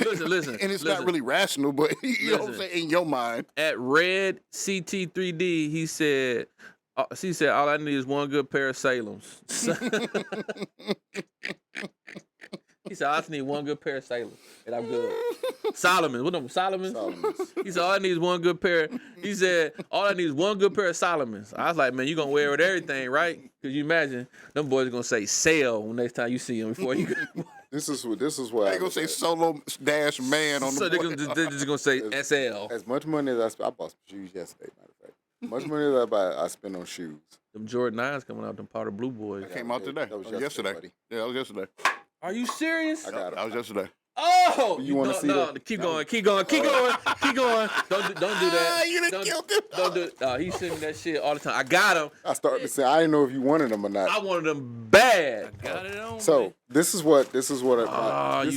Listen, and it's not really rational, but you know what I'm saying, in your mind. At Red CT3D, he said, all I need is one good pair of Salems. He said, I just need one good pair of Salems, and I'm good. Solomon, what them, Solomons? He said, all I need is one good pair. He said, all I need is one good pair of Solomons. I was like, man, you going to wear it with everything, right? Because you imagine, them boys are going to say sale when next time you see them before you go. This is what they gonna say solo-man on so the board. They're just gonna say SL. As much money as I bought some shoes yesterday, matter of fact. Much money as I spend on shoes. Them Jordan 9s coming out, them Powder Blue boys. That came out today. That was yesterday. Buddy. Yeah, that was yesterday. Are you serious? I got it. That was yesterday. Oh, you want to see that? Keep going. Don't do that. You done killed him. Don't do it. He's sending that shit all the time. I got him. I started to say I didn't know if you wanted them or not. I wanted them bad. I got it on. So me. this is what. You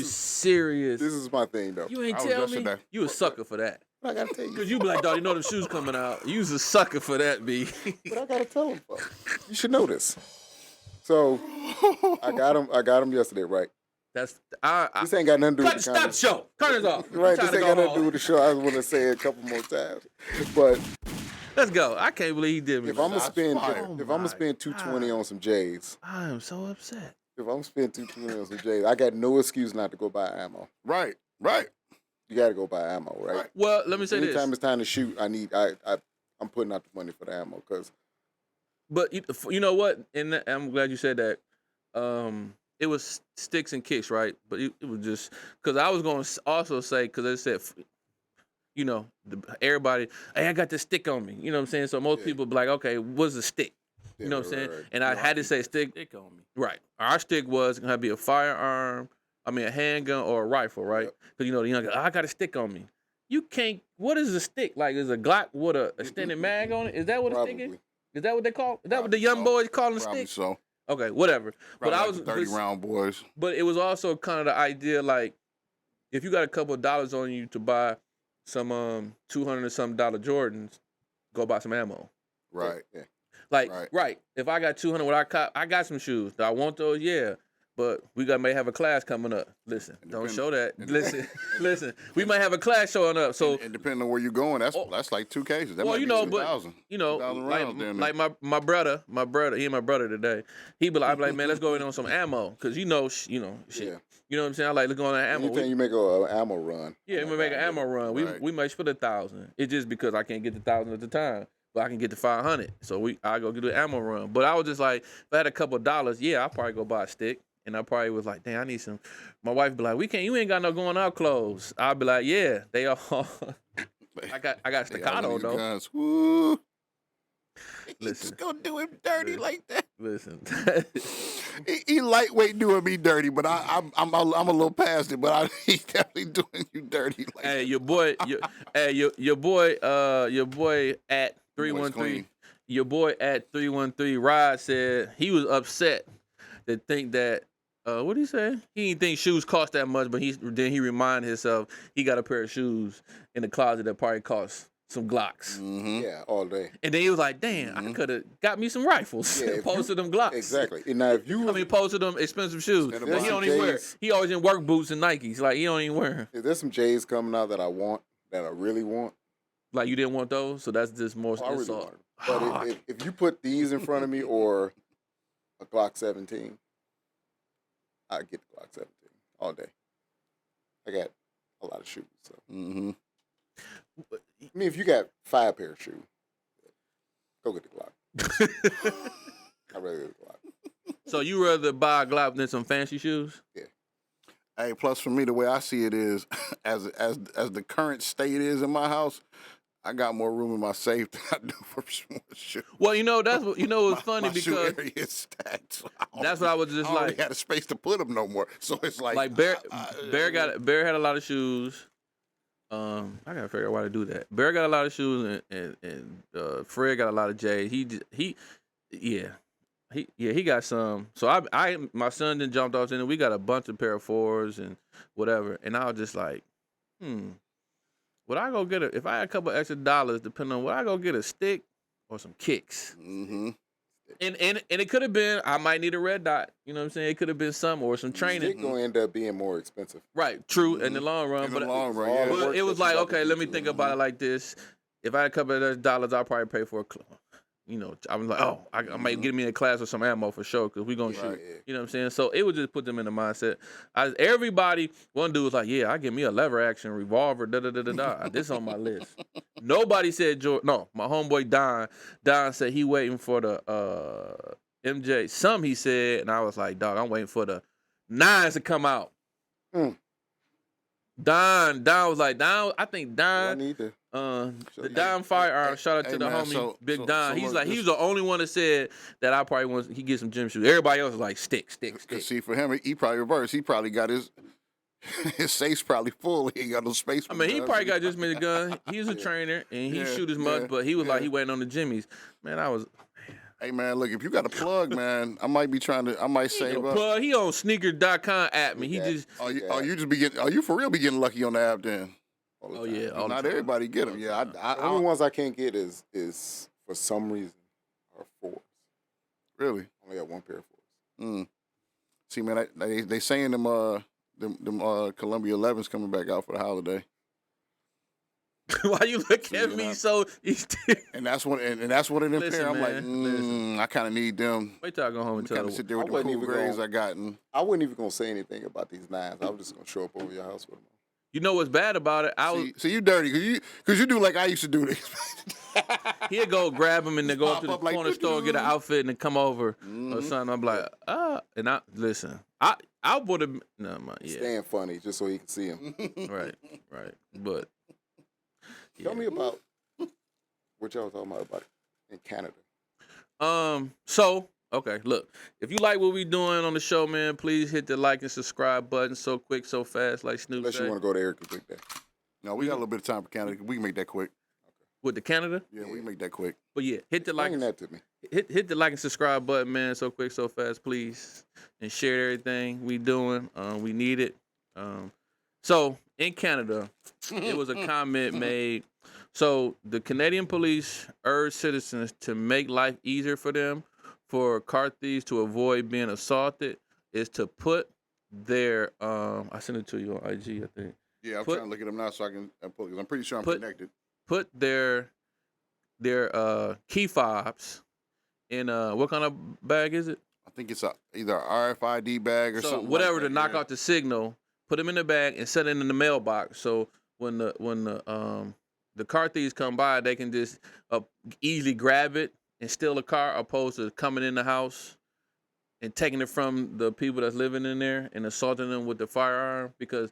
serious? This is my thing though. You ain't tell me. You a sucker for that. But I gotta tell you. Because you be like, dog, you know them shoes coming out. You's a sucker for that, B. But I gotta tell them. You should know this. So I got them yesterday, right? This ain't got nothing to do with the stop the show. Cut it off. Right, this ain't got nothing to do with the show. I just want to say it a couple more times. But let's go. I can't believe he did me. If I'm gonna spend $220 on some J's, I am so upset. If I'm gonna spend $220 on some J's, I got no excuse not to go buy ammo. Right. You got to go buy ammo, right? Well, let me say this. Anytime it's time to shoot, I'm putting out the money for the ammo because. But you know what? And I'm glad you said that. It was sticks and kicks, right? But it was just because I was going to also say, because they said, everybody, hey, I got this stick on me. You know what I'm saying? So most people be like, okay, what's a stick? You know what I'm saying? Right. And I had to say stick on me. Right. Our stick was going to be a firearm, a handgun or a rifle, right? Because, the young guy, I got a stick on me. You can't, what is a stick? Like, is a Glock with a extended mag on it? Is that what a stick is? Is that what they call? Is that what the young boys call a stick? So. Okay, whatever. Probably but I was 30-round boys. But it was also kind of the idea, like, if you got a couple of dollars on you to buy some $200 or something Jordans, go buy some ammo. Right. Yeah. Like, right. If I got $200, I got some shoes. Do I want those? Yeah. But we may have a class coming up. Listen, don't show that. Listen. We might have a class showing up. So and depending on where you're going, that's like 2 cases. That well, might be 2,000. Like my brother, he and my brother today. I'd be like, man, let's go in on some ammo, because shit. Yeah. You know what I'm saying? I like, let's go on ammo. Anytime you make an ammo run. Yeah, we make an ammo run. We might spend 1,000. It's just because I can't get the 1,000 at the time. But I can get the 500. So I go get the ammo run. But I was just like, if I had a couple of dollars, I'll probably go buy a stick. And I probably was like, damn, I need some. My wife be like, you ain't got no going out clothes. I'll be like, yeah, they all. I got staccato though. Guns. Woo. Listen, just gonna do him dirty like that. Listen, he lightweight doing me dirty, but I'm a little past it. But he's definitely doing you dirty. Like hey, your boy at 313. Your boy at 313. Rod said he was upset to think that. What did he say? He didn't think shoes cost that much, but then he reminded himself he got a pair of shoes in the closet that probably cost some Glocks. Mm-hmm. Yeah, all day. And then he was like, damn, I could have got me some rifles. Yeah, opposed to them Glocks. Exactly. And now if you opposed to them expensive shoes that he don't even wear. He always in work boots and Nikes. Like, he don't even wear them. If there's some J's coming out that I really want. Like, you didn't want those? So that's just more I really want them. But if you put these in front of me or a Glock 17, I get the Glock 17 all day. I got a lot of shoes. So. Mm-hmm. I mean, if you got 5 pair of shoes, go get the Glock. I'd rather get the Glock. So you rather buy a Glock than some fancy shoes? Yeah. Hey, plus for me, the way I see it is, as the current state is in my house, I got more room in my safe than I do for more shoes. Well, that's what what's funny my shoe because area is stacked. So that's what I was just I don't like. really had a space to put them no more. So it's like Bear had a lot of shoes. I gotta figure out why to do that. Bear got a lot of shoes and Fred got a lot of J's. He got some. So my son then jumped off in and we got a bunch of pair of 4s and whatever. And I was just like, would I go get if I had a couple extra dollars, depending on would I go get a stick or some kicks? Mm-hmm. And it could have been I might need a red dot. You know what I'm saying? It could have been some or some training. It's gonna end up being more expensive. Right, true, in the long run. In but the long run, yeah. But it was like, okay, let me do. think about it like this. If I had a couple of those dollars, I'll probably pay for I was like, I might get me a class with some ammo for sure, because we're going to shoot. Right, yeah. You know what I'm saying? So it would just put them in the mindset. Everybody, one dude was like, yeah, I give me a lever action revolver, da-da-da-da-da. This on my list. Nobody said George. No, my homeboy Don. Don said he waiting for the MJ. Some he said, and I was like, dog, I'm waiting for the 9s to come out. Don was like, I think Don. I need to. The Don Firearm, shout out to the man, homie Big Don. so He's look, like, he was the only one that said that I probably want he get some gym shoes. Everybody else was like stick. Cause see, for him, he probably reversed. He probably got his safe's probably full. He ain't got no space. I mean, he probably got just made a gun. He's a trainer and he shoot as much, but he was like he waiting on the jimmies. Man, Hey man, look, if you got a plug, man, I might save up. Plug, he on sneakers.com at me. He just you for real be getting lucky on the app then? Oh yeah, not everybody get them. Yeah, The only ones I can't get is for some reason are 4s. Really? I only got 1 pair of 4s. See, man, they saying them Columbia 11s coming back out for the holiday. Why you look at me so? And that's one of them Listen, pair. I'm man, like, I kind of need them. Wait till I go home and tell Kind of sit there with the cool grades I got. And I wasn't even gonna say anything about these 9s. I was just gonna show up over your house with them. You know what's bad about it? See, you dirty because you do like I used to do this. He'd go grab him and then go up to the Pop up like, corner store, get an outfit, and then come over or something. I'm like, and I would have Stand funny just so he can see him. right, but Tell me about what y'all talking about in Canada. So okay, look, if you like what we doing on the show, man, please hit the like and subscribe button. So quick, so fast, like Snoop Unless said. you want to go to Ericka quick day. No, we got a little bit of time for Canada. We can make that quick. With the Canada? Yeah, we can make that quick. But yeah, hit the like. Explain that to me. Hit the like and subscribe button, man. So quick, so fast, please, and share everything we doing. We need it. So in Canada, it was a comment made. So the Canadian police urge citizens to make life easier for them, for car thieves to avoid being assaulted, is to put their I sent it to you on IG, I think. Yeah, I'm trying to look at them now so I can pull because I'm pretty sure I'm connected. Put their key fobs in what kind of bag is it? I think it's either a RFID bag or so something. Whatever like that, to knock out the signal. Put them in the bag and set it in the mailbox. So when the car thieves come by, they can just easily grab it and steal a car, opposed to coming in the house and taking it from the people that's living in there and assaulting them with the firearm, because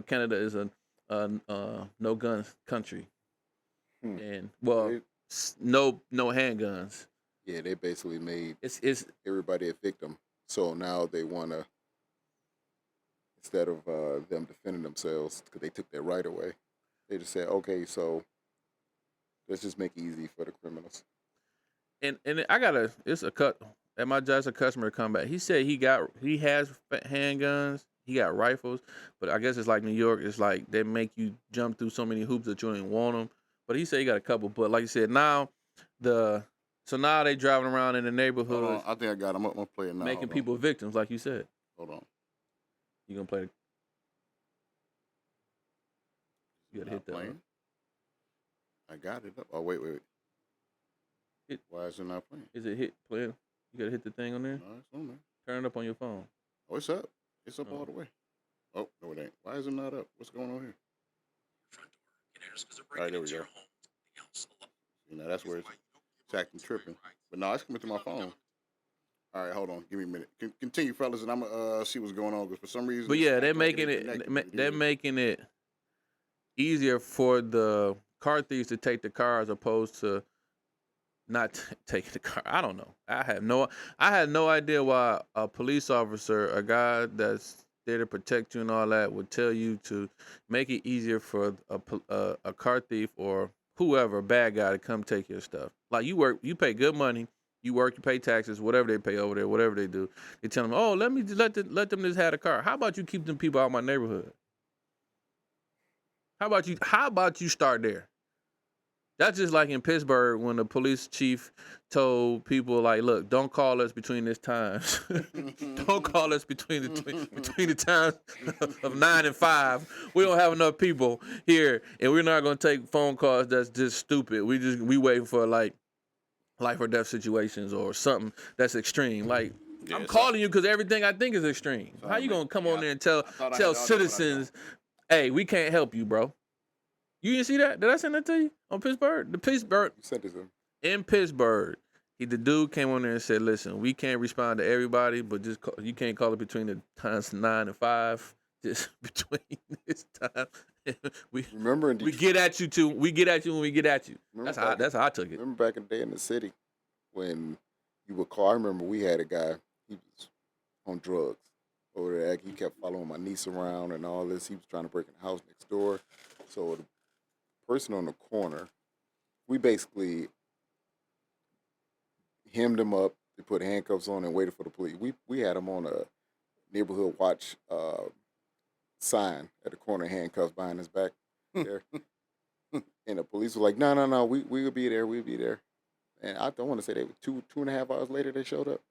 Canada is a no gun country, and no handguns. Yeah, they basically made it's everybody a victim. So now they want to, instead of them defending themselves because they took their right away, they just said, okay, so let's just make it easy for the criminals. And it's a cut at my job. A customer come back. He said he has handguns. He got rifles, but I guess it's like New York. It's like they make you jump through so many hoops that you don't even want them. But he said he got a couple. But like you said, now they driving around in the neighborhood. I think I got them. I'm gonna play it now. Making people victims, like you said. Hold on. You gonna play it? You gotta hit that one. I got it up. Oh wait. Why is it not playing? Is it playing? You gotta hit the thing on there. No, it's on there. Turn it up on your phone. Oh, it's up. It's up all the way. Oh, no, it ain't. Why is it not up? What's going on here? All right, there we go. You know, that's where it's acting tripping. But no, it's coming to my phone. All right, hold on. Give me a minute. Continue, fellas, and I'm gonna see what's going on because for some reason. But yeah, they're making it easier for the car thieves to take the car as opposed to not taking the car. I don't know. I had no idea why a police officer, a guy that's there to protect you and all that, would tell you to make it easier for a car thief or whoever, a bad guy, to come take your stuff. Like you pay good money, you work, you pay taxes, whatever they pay over there, whatever they do. They tell them, oh, let them just have a car. How about you keep them people out of my neighborhood? How about you start there? That's just like in Pittsburgh when the police chief told people, like, look, don't call us between this times. Don't call us between the times of 9 and 5. We don't have enough people here, and we're not gonna take phone calls that's just stupid. We waiting for like life or death situations or something that's extreme. Like, yeah, I'm calling you because everything I think is extreme. How you gonna come on there and tell citizens, hey, we can't help you, bro? You didn't see that? Did I send that to you on Pittsburgh? You sent it to him. In Pittsburgh, the dude came on there and said, listen, we can't respond to everybody, but you can't call it between the times 9 and 5. Just between this time. we get at you too. We get at you when we get at you. That's how I took it. Remember back in the day in the city when you would call, I remember we had a guy, he was on drugs over there. He kept following my niece around and all this. He was trying to break in the house next door. So the person on the corner, we basically hemmed him up. They put handcuffs on and waited for the police. We had him on a neighborhood watch sign at the corner, handcuffs behind his back there. And the police were like, no, we'll be there, we'll be there. And I don't want to say they were two and a half hours later they showed up.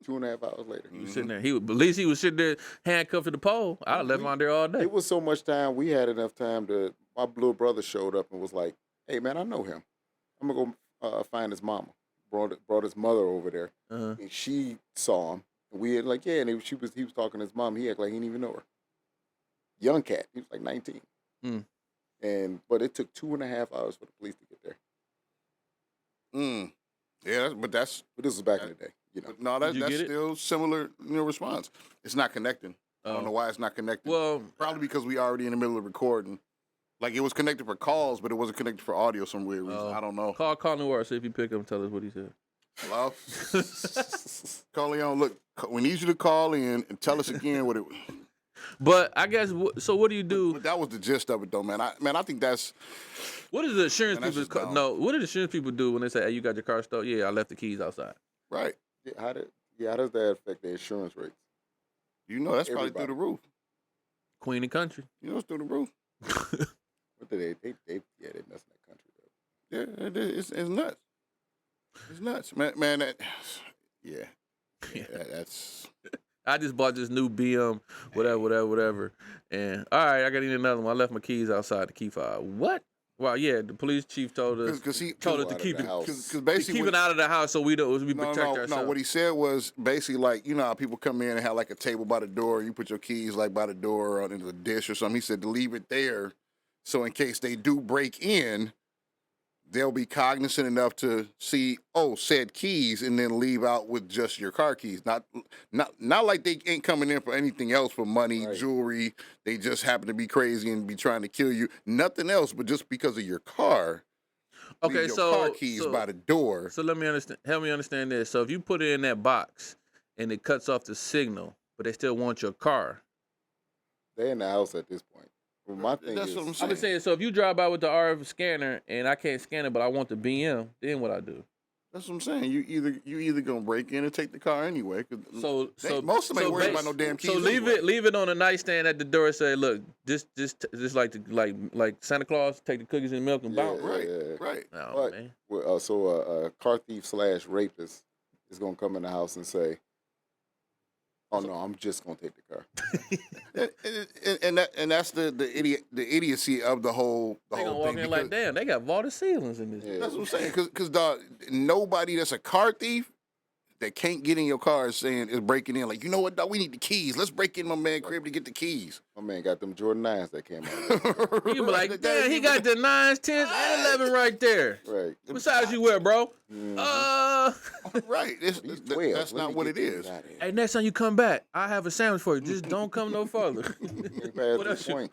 2.5 hours later. He was sitting there. At least he was sitting there handcuffed to the pole. I left him out there all day. It was so much time. We had enough time my little brother showed up and was like, hey, man, I know him. I'm going to go find his mama. Brought his mother over there. Uh-huh. And she saw him. And we had like, yeah, and he was talking to his mom. He acted like he didn't even know her. Young cat. He was like 19. But it took 2.5 hours for the police to get there. Yeah, but this was back in the day. You know. No, that's still similar, response. It's not connecting. I don't know why it's not connecting. Well, probably because we already in the middle of recording. Like, it was connected for calls, but it wasn't connected for audio some weird reason. I don't know. Call Noir, see if you pick up and tell us what he said. Hello? Call Leon, look, we need you to call in and tell us again what it was. But I guess, so what do you do? But that was the gist of it, though, man. I think that's... What does the insurance people... No, what do the insurance people do when they say, hey, you got your car stolen? Yeah, I left the keys outside. Right. How does that affect the insurance rates? You know, that's probably through the roof. Queen and country. You know, it's through the roof. But they messing that country up. Yeah, it is. It's nuts. It's nuts, man. That's. I just bought this new BM, whatever. And all right, I got to need another one. I left my keys outside the key fob. What? Well, yeah, the police chief told us to keep it out of the house so we protect ourselves. No, what he said was basically like, you know how people come in and have like a table by the door, and you put your keys like by the door or into the dish or something. He said to leave it there so in case they do break in, they'll be cognizant enough to see, said keys, and then leave out with just your car keys. Not like they ain't coming in for anything else, for money, right, jewelry. They just happen to be crazy and be trying to kill you. Nothing else, but just because of your car. Okay, leave your car keys by the door. So let me understand. Help me understand this. So if you put it in that box and it cuts off the signal, but they still want your car, they're in the house at this point. Well, my thing That's is, what I'm saying. I'm saying, so if you drive by with the RF scanner and I can't scan it, but I want the BM, then what I do? That's what I'm saying. You either gonna break in and take the car anyway. So most of them ain't worried about no damn keys. So leave it on the nightstand at the door and say, look, just like Santa Claus, take the cookies and milk and bounce. Right. Oh, man. So a car thief / rapist is gonna come in the house and say, oh no, I'm just gonna take the car. and that's the idiocy of the whole they gonna walk in like, damn, they got vaulted ceilings in this. Yeah. That's what I'm saying. Because nobody that's a car thief, that can't get in your car is breaking in. Like, you know what, dog? We need the keys. Let's break in my man crib to get the keys. My man got them Jordan 9s that came out. You be like, damn, he got the 9s, 10s, and 11 right there. Right. What size you wear, bro? Right. That's not what it is. Hey, next time you come back, I have a sandwich for you. Just don't come no further. What else? Point.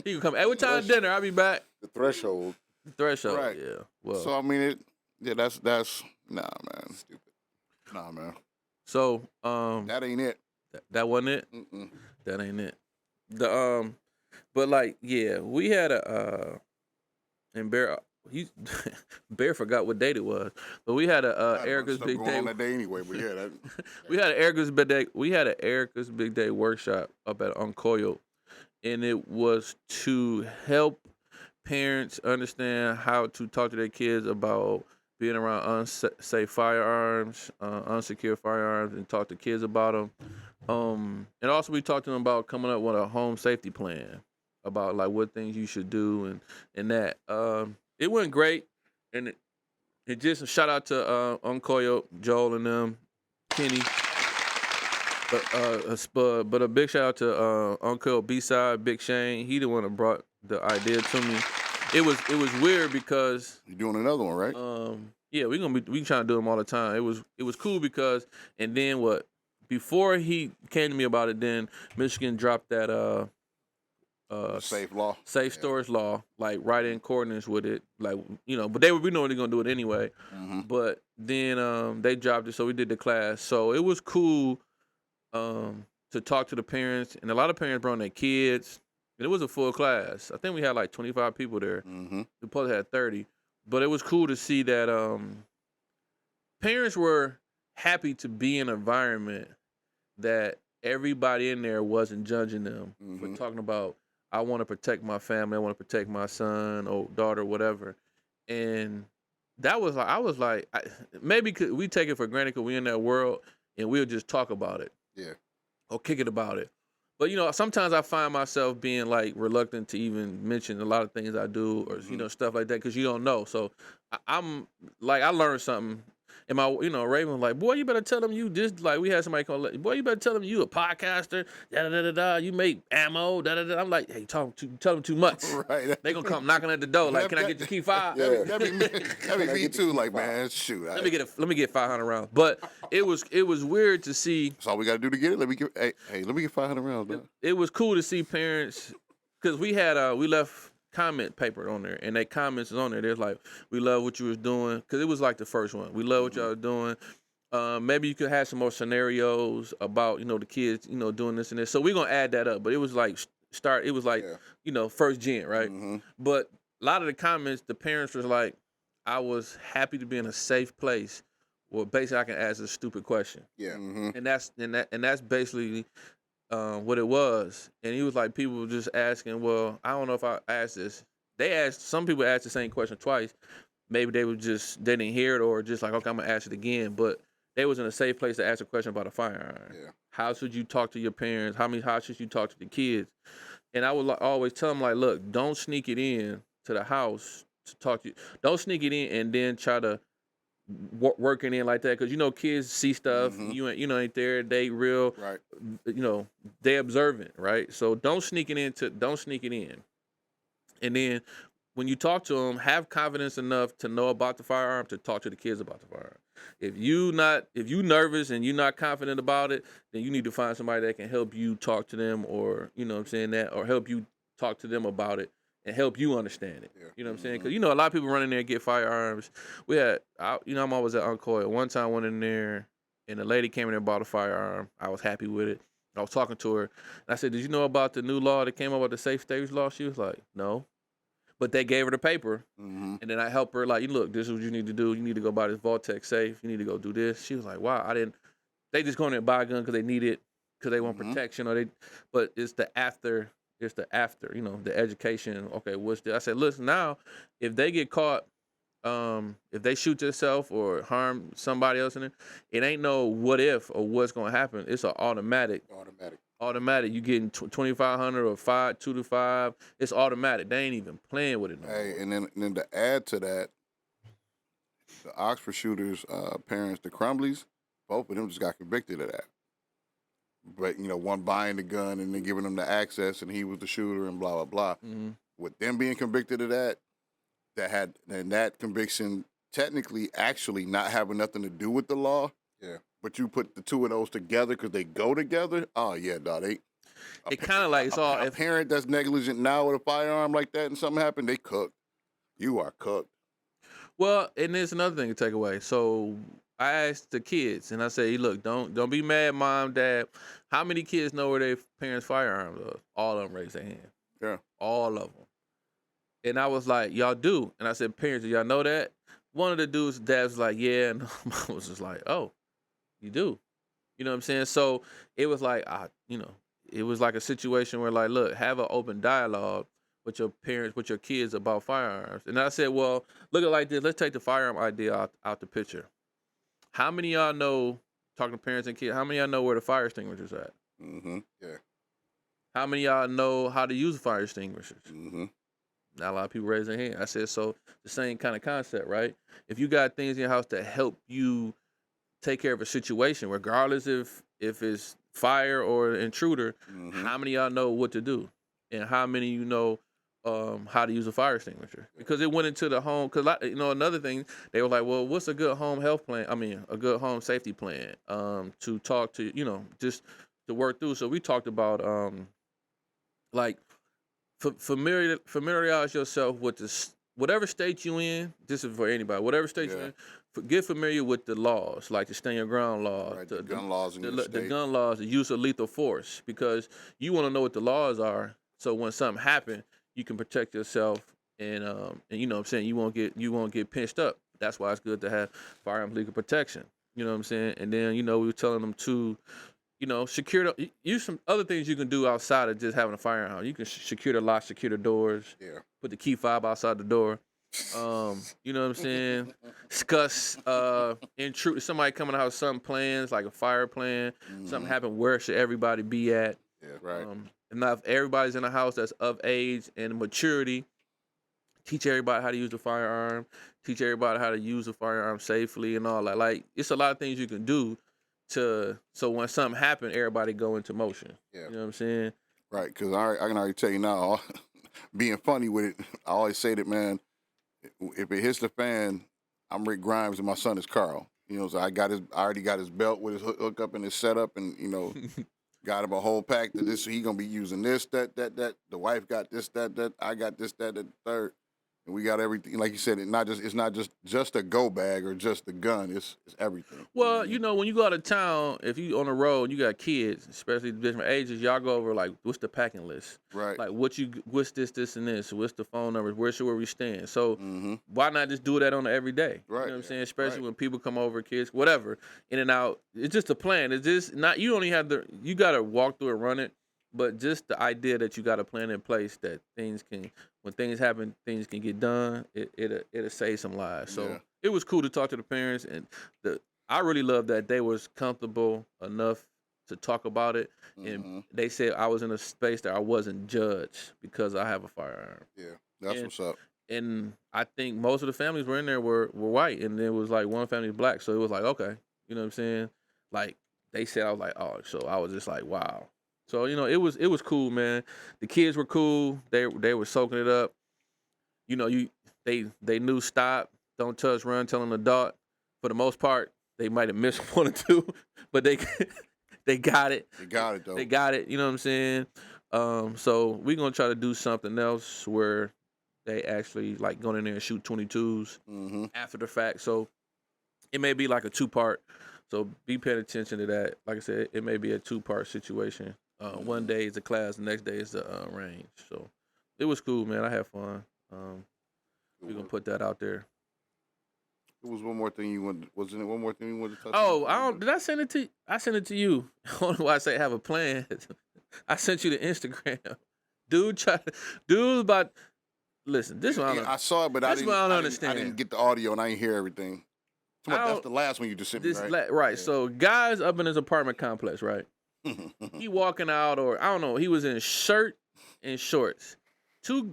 You can come. Hey, what time dinner? I'll be back. The threshold. Threshold. Right. Yeah. Well. So I mean, that's nah, man. Stupid. Nah, man. So That ain't it. that wasn't it. Mm-mm. That ain't it. But like, yeah, we had and Bear forgot what date it was, but we had Ericka's big day. On that day anyway, but yeah, We had an Ericka's big day. We had an Ericka's big day workshop up at Uncoiled, and it was to help parents understand how to talk to their kids about being around unsafe firearms, unsecure firearms, and talk to kids about them. And also we talked to them about coming up with a home safety plan, about like what things you should do and that. It went great, and it just a shout out to Uncoiled, Joel and them, Kenny. But a big shout out to Uncoiled B-Side, Big Shane. He the one that brought the idea to me. It was weird because you're doing another one, right? Yeah, we trying to do them all the time. It was cool because, and then what? Before he came to me about it, then Michigan dropped that safe storage law, like right in accordance with it, like, you know. But we know they're gonna do it anyway. Mm-hmm. But then they dropped it, so we did the class. So it was cool to talk to the parents, and a lot of parents brought their kids. And it was a full class. I think we had like 25 people there. Mm-hmm. We probably had 30. But it was cool to see that parents were happy to be in an environment that everybody in there wasn't judging them for talking about, I want to protect my family, I want to protect my son or daughter, whatever. And that was like, I was like, maybe we take it for granted because we're in that world and we'll just talk about it. Yeah. Or kick it about it. But, you know, sometimes I find myself being, like, reluctant to even mention a lot of things I do or, you know, stuff like that because you don't know. So I'm, like, I learned something. And Raven was like, boy, you better tell them you just, like, we had somebody call, boy, you better tell them you a podcaster, da-da-da-da-da, you make ammo, da-da-da. I'm like, hey, tell them too much. Right. They gonna come knocking at the door, like, can I get your key 5? Yeah. That'd be me too, like, man, shoot. Let me get 500 rounds. But it was weird to see. That's all we got to do to get it. Let me get 500 rounds, bro. It was cool to see parents, because we left comment paper on there, and they comments is on there. They're like, we love what you was doing, because it was like the first one. We love what y'all was doing. Maybe you could have some more scenarios about, you know, the kids, you know, doing this and this. So we're going to add that up. But it was like, you know, first gen, right? Mm-hmm. But a lot of the comments, the parents was like, I was happy to be in a safe place. Well, basically, I can ask a stupid question. Yeah. Mm-hmm. And that's basically what it was. And he was like, people were just asking, well, I don't know if I asked this. Some people asked the same question twice. Maybe they didn't hear it, or just like, okay, I'm gonna ask it again. But they was in a safe place to ask a question about a firearm. Yeah. How should you talk to your parents? How should you talk to the kids? And I would always tell them, like, look, don't sneak it in to the house to talk to you. Don't sneak it in and then try to working in like that, because you know kids see stuff. You ain't there. They real, right? You know, they observant, right? So don't sneak it in. And then when you talk to them, have confidence enough to know about the firearm to talk to the kids about the firearm. If you nervous and you're not confident about it, then you need to find somebody that can help you talk to them, or, you know what I'm saying, that, or help you talk to them about it and help you understand it. Yeah. You know what I'm saying? Because, you know, a lot of people run in there and get firearms. I'm always at Uncoiled. One time I went in there and a lady came in there and bought a firearm. I was happy with it. I was talking to her. And I said, did you know about the new law that came up with the safe storage law? She was like, no. But they gave her the paper. And then I helped her, like, look, this is what you need to do. You need to go buy this Vortex safe. You need to go do this. She was like, wow, they just go in there and buy a gun because they need it, because they want protection, but it's the after, you know, the education. Okay, what's this? I said, listen, now, if they get caught, if they shoot themselves or harm somebody else in it ain't no what if or what's going to happen. It's an automatic. You getting 2,500 or 2 to 5. It's automatic. They ain't even playing with it no more. Hey, and then to add to that, the Oxford shooters' parents, the Crumblies, Both of them just got convicted of that. But, one buying the gun and then giving them the access and he was the shooter and blah, blah, blah. Mm-hmm. With them being convicted of that, that conviction technically actually not having nothing to do with the law. Yeah. But you put the two of those together because they go together. Oh, yeah, dog. It kind of like it's all. A parent that's negligent now with a firearm like that and something happened, they cooked. You are cooked. Well, and there's another thing to take away. So I asked the kids, and I said, hey, look, don't be mad, mom, dad. How many kids know where their parents' firearms are? All of them raised their hand. Yeah. All of them. And I was like, y'all do. And I said, parents, do y'all know that? One of the dudes' dad was like, yeah. And mom was just like, oh, you do. You know what I'm saying? So it was like, it was like a situation where, like, look, have an open dialogue with your parents, with your kids about firearms. And I said, well, look at it like this. Let's take the firearm idea out the picture. How many of y'all know, talking to parents and kids, how many of y'all know where the fire extinguisher's at? Mm-hmm. Yeah. How many of y'all know how to use fire extinguishers? Mm-hmm. Not a lot of people raise their hand. I said, so the same kind of concept, right? If you got things in your house that help you take care of a situation, regardless if it's fire or intruder, how many of y'all know what to do? And how many of you know how to use a fire extinguisher? Because it went into the home. Because another thing, they were like, well, what's a good home health plan? I mean, a good home safety plan to talk to, just to work through. So we talked about like familiarize yourself with whatever state you in. This is for anybody. Whatever state you're in, get familiar with the laws, like the stand your ground laws, right, the gun laws in your state. The gun laws, the use of lethal force, because you want to know what the laws are. So when something happens, you can protect yourself, and you know what I'm saying, you won't get pinched up. That's why it's good to have firearms legal protection. You know what I'm saying? And then we were telling them to, secure use some other things you can do outside of just having a firearm. You can secure the locks, secure the doors. Yeah. Put the key fob outside the door. You know what I'm saying? Discuss intrude somebody coming to the house, something plans like a fire plan, something happened. Where should everybody be at? Yeah, right. And now if everybody's in a house that's of age and maturity, teach everybody how to use the firearm, teach everybody how to use the firearm safely and all that. Like, it's a lot of things you can do so when something happens, everybody go into motion. Yeah. You know what I'm saying? Right, because I can already tell you now, being funny with it, I always say that, man, if it hits the fan, I'm Rick Grimes and my son is Carl. So I already got his belt with his hook up and his setup, and got him a whole pack to this. So he gonna be using this, that. The wife got this, that. I got this, that, third. And we got everything. Like you said, it's not just a go bag or just the gun. It's everything. Well, when you go out of town, if you on the road, you got kids, especially different ages. Y'all go over like, what's the packing list? Right. Like what's this, and this? What's the phone numbers? Where we stand? So why not just do that on the everyday? Right. You know what I'm saying? Especially when people come over, kids, whatever, in and out. It's just a plan. It's just not. You only have you got to walk through and run it. But just the idea that you got a plan in place that when things happen, things can get done. It'll save some lives. So it was cool to talk to the parents, and I really love that they was comfortable enough to talk about it, and they said I was in a space that I wasn't judged because I have a firearm. Yeah, that's what's up. And I think most of the families were in there were white, and there was like one family black. So it was like, okay, you know what I'm saying? Like they said, I was like, oh, so I was just like, wow. So it was cool, man. The kids were cool. They were soaking it up. They knew stop, don't touch, run, tell them to dart. For the most part, they might have missed one or two, but they got it. They got it though. They got it. You know what I'm saying? So we're gonna try to do something else where they actually like going in there and shoot 22s after the fact. So it may be like a 2-part. So be paying attention to that. Like I said, it may be a 2-part situation. One day is the class, the next day is the range. So it was cool, man. I had fun. We're gonna put that out there. It was one more thing you wanted. Wasn't it one more thing you wanted to touch on? on? Did I send it to you? I sent it to you. I don't know why I say have a plan. I sent you the Instagram. Dude about listen, this one I saw it, but I didn't understand. I didn't get the audio and I didn't hear everything. That's the last one you just sent me, right? Right. Yeah. So guys up in his apartment complex, right? He walking out, or I don't know, he was in shirt and shorts. Two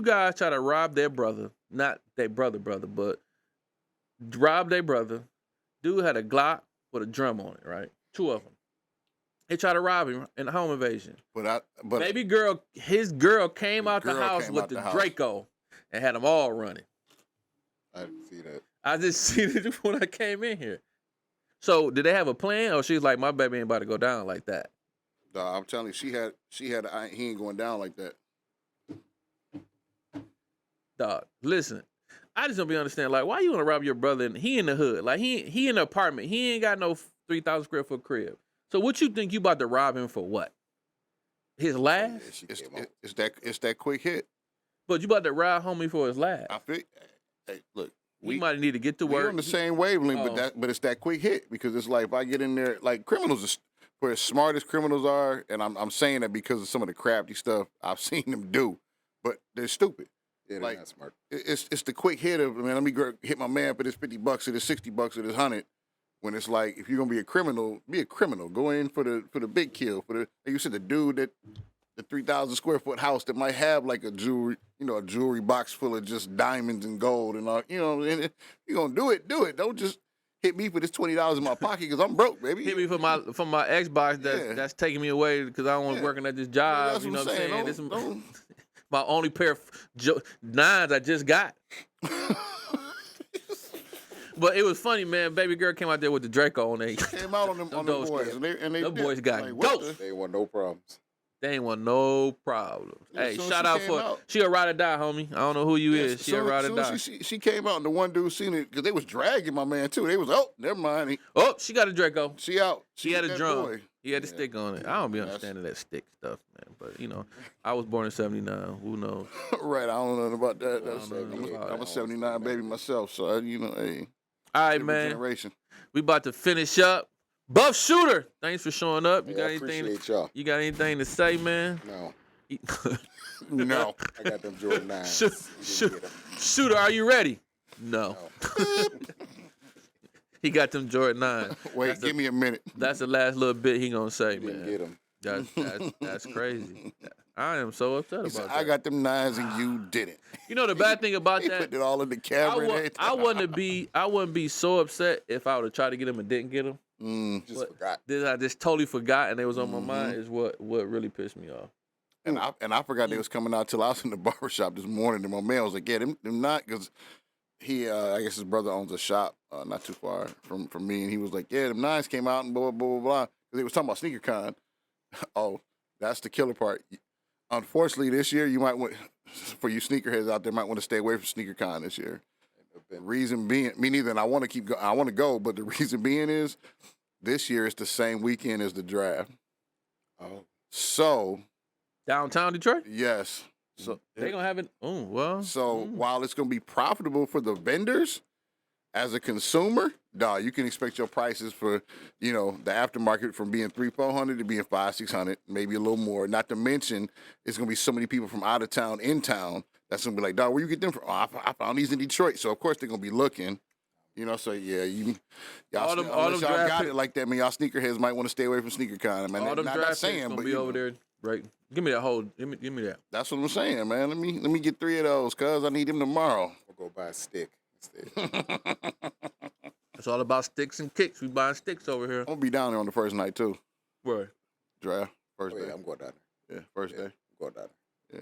guys try to rob their brother, not their brother, but rob their brother. Dude had a Glock with a drum on it, right? 2 of them. They try to rob him in a home invasion. But His girl came out the girl house came with out the the house. Draco and had them all running. I didn't see that. I just seen it when I came in here. So did they have a plan, or she's like, my baby ain't about to go down like that? Dog, I'm telling you, he ain't going down like that. Dog, listen, I just don't be understanding. Like, why you want to rob your brother? And he in the hood, like he in the apartment. He ain't got no 3,000 square foot crib. So what you think you about to rob him for? What? His last? It's that quick hit. But you about to rob homie for his last? I feel. Hey, look, we might need to get to we're work. on the same wavelength, but it's that quick hit because it's like if I get in there, like criminals, where as smart as criminals are, and I'm saying that because of some of the crafty stuff I've seen them do, but they're stupid. Yeah, they're not smart. It's the quick hit of, man, let me hit my man for this $50 or this $60 or this 100. When it's like, if you're gonna be a criminal, be a criminal. Go in for the big kill. For the, like you said, the dude that the 3,000 square foot house that might have like a jewelry box full of just diamonds and gold and all. And if you're gonna do it. Don't just hit me for this $20 in my pocket because I'm broke, baby. Hit me for my Xbox that's taking me away because I don't want working at this job. That's you know what I'm saying? This is don't. my only pair of nines I just got. But it was funny, man. Baby girl came out there with the Draco on they came out on them boys, and they boys got like, ghost. They ain't want no problems. They ain't want no problems. Yeah, hey, so shout out for she a ride or die, homie. I don't know who you is. She a ride or die. She came out and the one dude seen it because they was dragging my man too. They was never mind. She got a Draco. She out. She had a drum. Boy. He had a stick on it. I don't be understanding that stick stuff, man. But I was born in '79. Who knows? Right. I don't know nothing about that. I'm a '79 baby myself, so hey. All right, man. Generation. We about to finish up. Buff Shooter, thanks for showing up. You Hey, got I anything? appreciate y'all. You got anything to say, man? No. No. I got them Jordan 9s. Shooter, are you ready? No. He got them Jordan 9. Wait, give me a minute. That's the last little bit he gonna say, Didn't man. get them. That's crazy. I am so upset about that. I got them 9s and you didn't. You know the bad thing about He that? put it all in the camera and everything. I wouldn't be so upset if I would have tried to get him and didn't get him. Just forgot. I just totally forgot and they was on my mind is what really pissed me off. And I forgot they was coming out till I was in the barbershop this morning and my man was like, yeah, them not, because he, I guess his brother owns a shop not too far from me, and he was like, yeah, them 9s came out and blah, blah, blah, blah. Because they was talking about sneaker con. Oh, that's the killer part. Unfortunately, this year, you might want, for you sneakerheads out there, might want to stay away from sneaker con this year. Reason being, me neither, and I want to go, but the reason being is this year it's the same weekend as the draft. Oh. So. Downtown Detroit? Yes. So they gonna have it. Oh, well. So while it's gonna be profitable for the vendors, as a consumer, dog, you can expect your prices for, the aftermarket from being $300-$400 to being $500-$600, maybe a little more. Not to mention, it's gonna be so many people from out of town, in town, that's gonna be like, dog, where you get them from? Oh, I found these in Detroit. So of course they're gonna be looking. So yeah, y'all got it like that, man. Y'all sneakerheads might want to stay away from sneaker con, man. All them draft picks but gonna be over there, right? Give me that whole. Give me that. That's what I'm saying, man. Let me get 3 of those, cuz I need them tomorrow. I'll go buy a stick instead. It's all about sticks and kicks. We buying sticks over here. I'm gonna be down there on the first night too. Where? Draft first day. Yeah, I'm going down there. Yeah, first day. I'm going down there.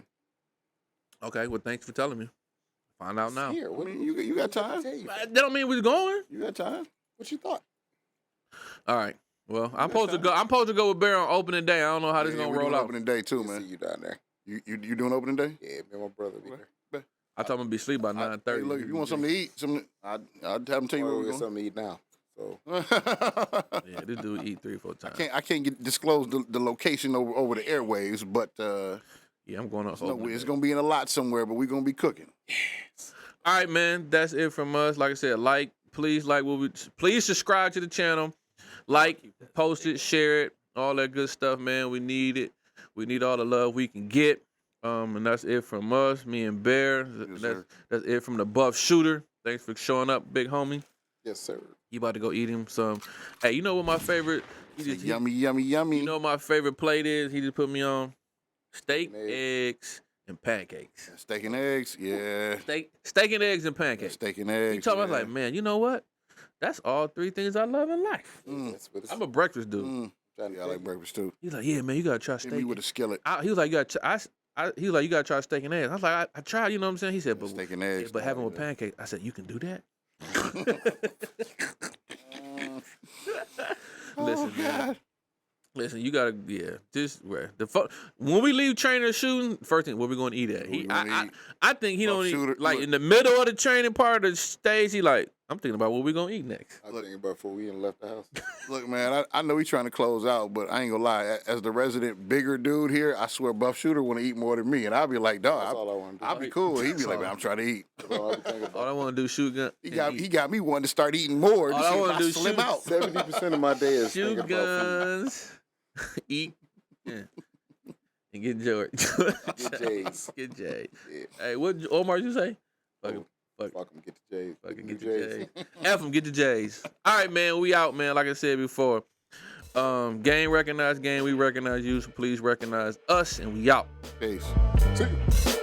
Yeah. Okay. Well, thanks for telling me. Find out now. Here, I mean, you got time. That don't mean we're going. You got time. What you thought? All right. Well, I'm supposed to go. I'm supposed to go with Bear on opening day. I don't know how this gonna roll out. Opening day too, man. See you down there. You doing opening day? Yeah, me and my brother be there. I told him to be asleep by 9:30. Hey, look, if you want something to eat, I'd have them tell you where We'll we're get going. something to eat now. So Yeah, this dude eat 3 or 4 times. I can't disclose the location over the airwaves, but Yeah, I'm going to. it's gonna be in a lot somewhere, but we're gonna be cooking. All right, man. That's it from us. Like I said, please please subscribe to the channel, post it, share it, all that good stuff, man. We need it. We need all the love we can get. And that's it from us, me and Bear. That's it from the Buff Shooter. Thanks for showing up, big homie. yes, sir. You about to go eat him some. Hey, you know what my favorite? Yummy, yummy, yummy. You know what my favorite plate is? He just put me on steak, eggs, and pancakes. Steak and eggs, yeah. Steak and eggs and pancakes. Steak and eggs. He told me, I was like, man, you know what? That's all 3 things I love in life. That's what it's I'm a breakfast dude. trying to Yeah, I tell like you. breakfast too. He's like, yeah, man, you gotta try Hit me steak. with a skillet. He was like, you gotta. He was like, you gotta try steak and eggs. I was like, I tried. You know what I'm saying? He said, but Steak and eggs. but having nah, with pancakes. I said, you can do that. Listen, man. Listen, you gotta, just when we leave training or shooting, first thing, where we gonna eat at? I think he don't shooter, eat, like look. in the middle of the training part of the stage. He like, I'm thinking about what we gonna eat next. I'm thinking about before we even left the house. Look, man, I know we trying to close out, but I ain't gonna lie. As the resident bigger dude here, I swear Buff Shooter want to eat more than me, and I'll be like, That's dog, all I want to do. I'll be cool. He be like, man, I'm trying to eat. That's all I be thinking All I about. want to do shoot gun. He got me wanting to start eating more. All This I shit wanna about do slim shoot- out. 70% of my day is Shoot thinking about guns, eat, and get George. food. Get J's. Get Jay. Yeah. Hey, what Omar you say? Fuck him. Fuck them. Get the J's. Fucking New get the J's. F them, get the J's. All right, man, we out, man. Like I said before, game recognize game. We recognize you, so please recognize us, and we out. Peace. See you.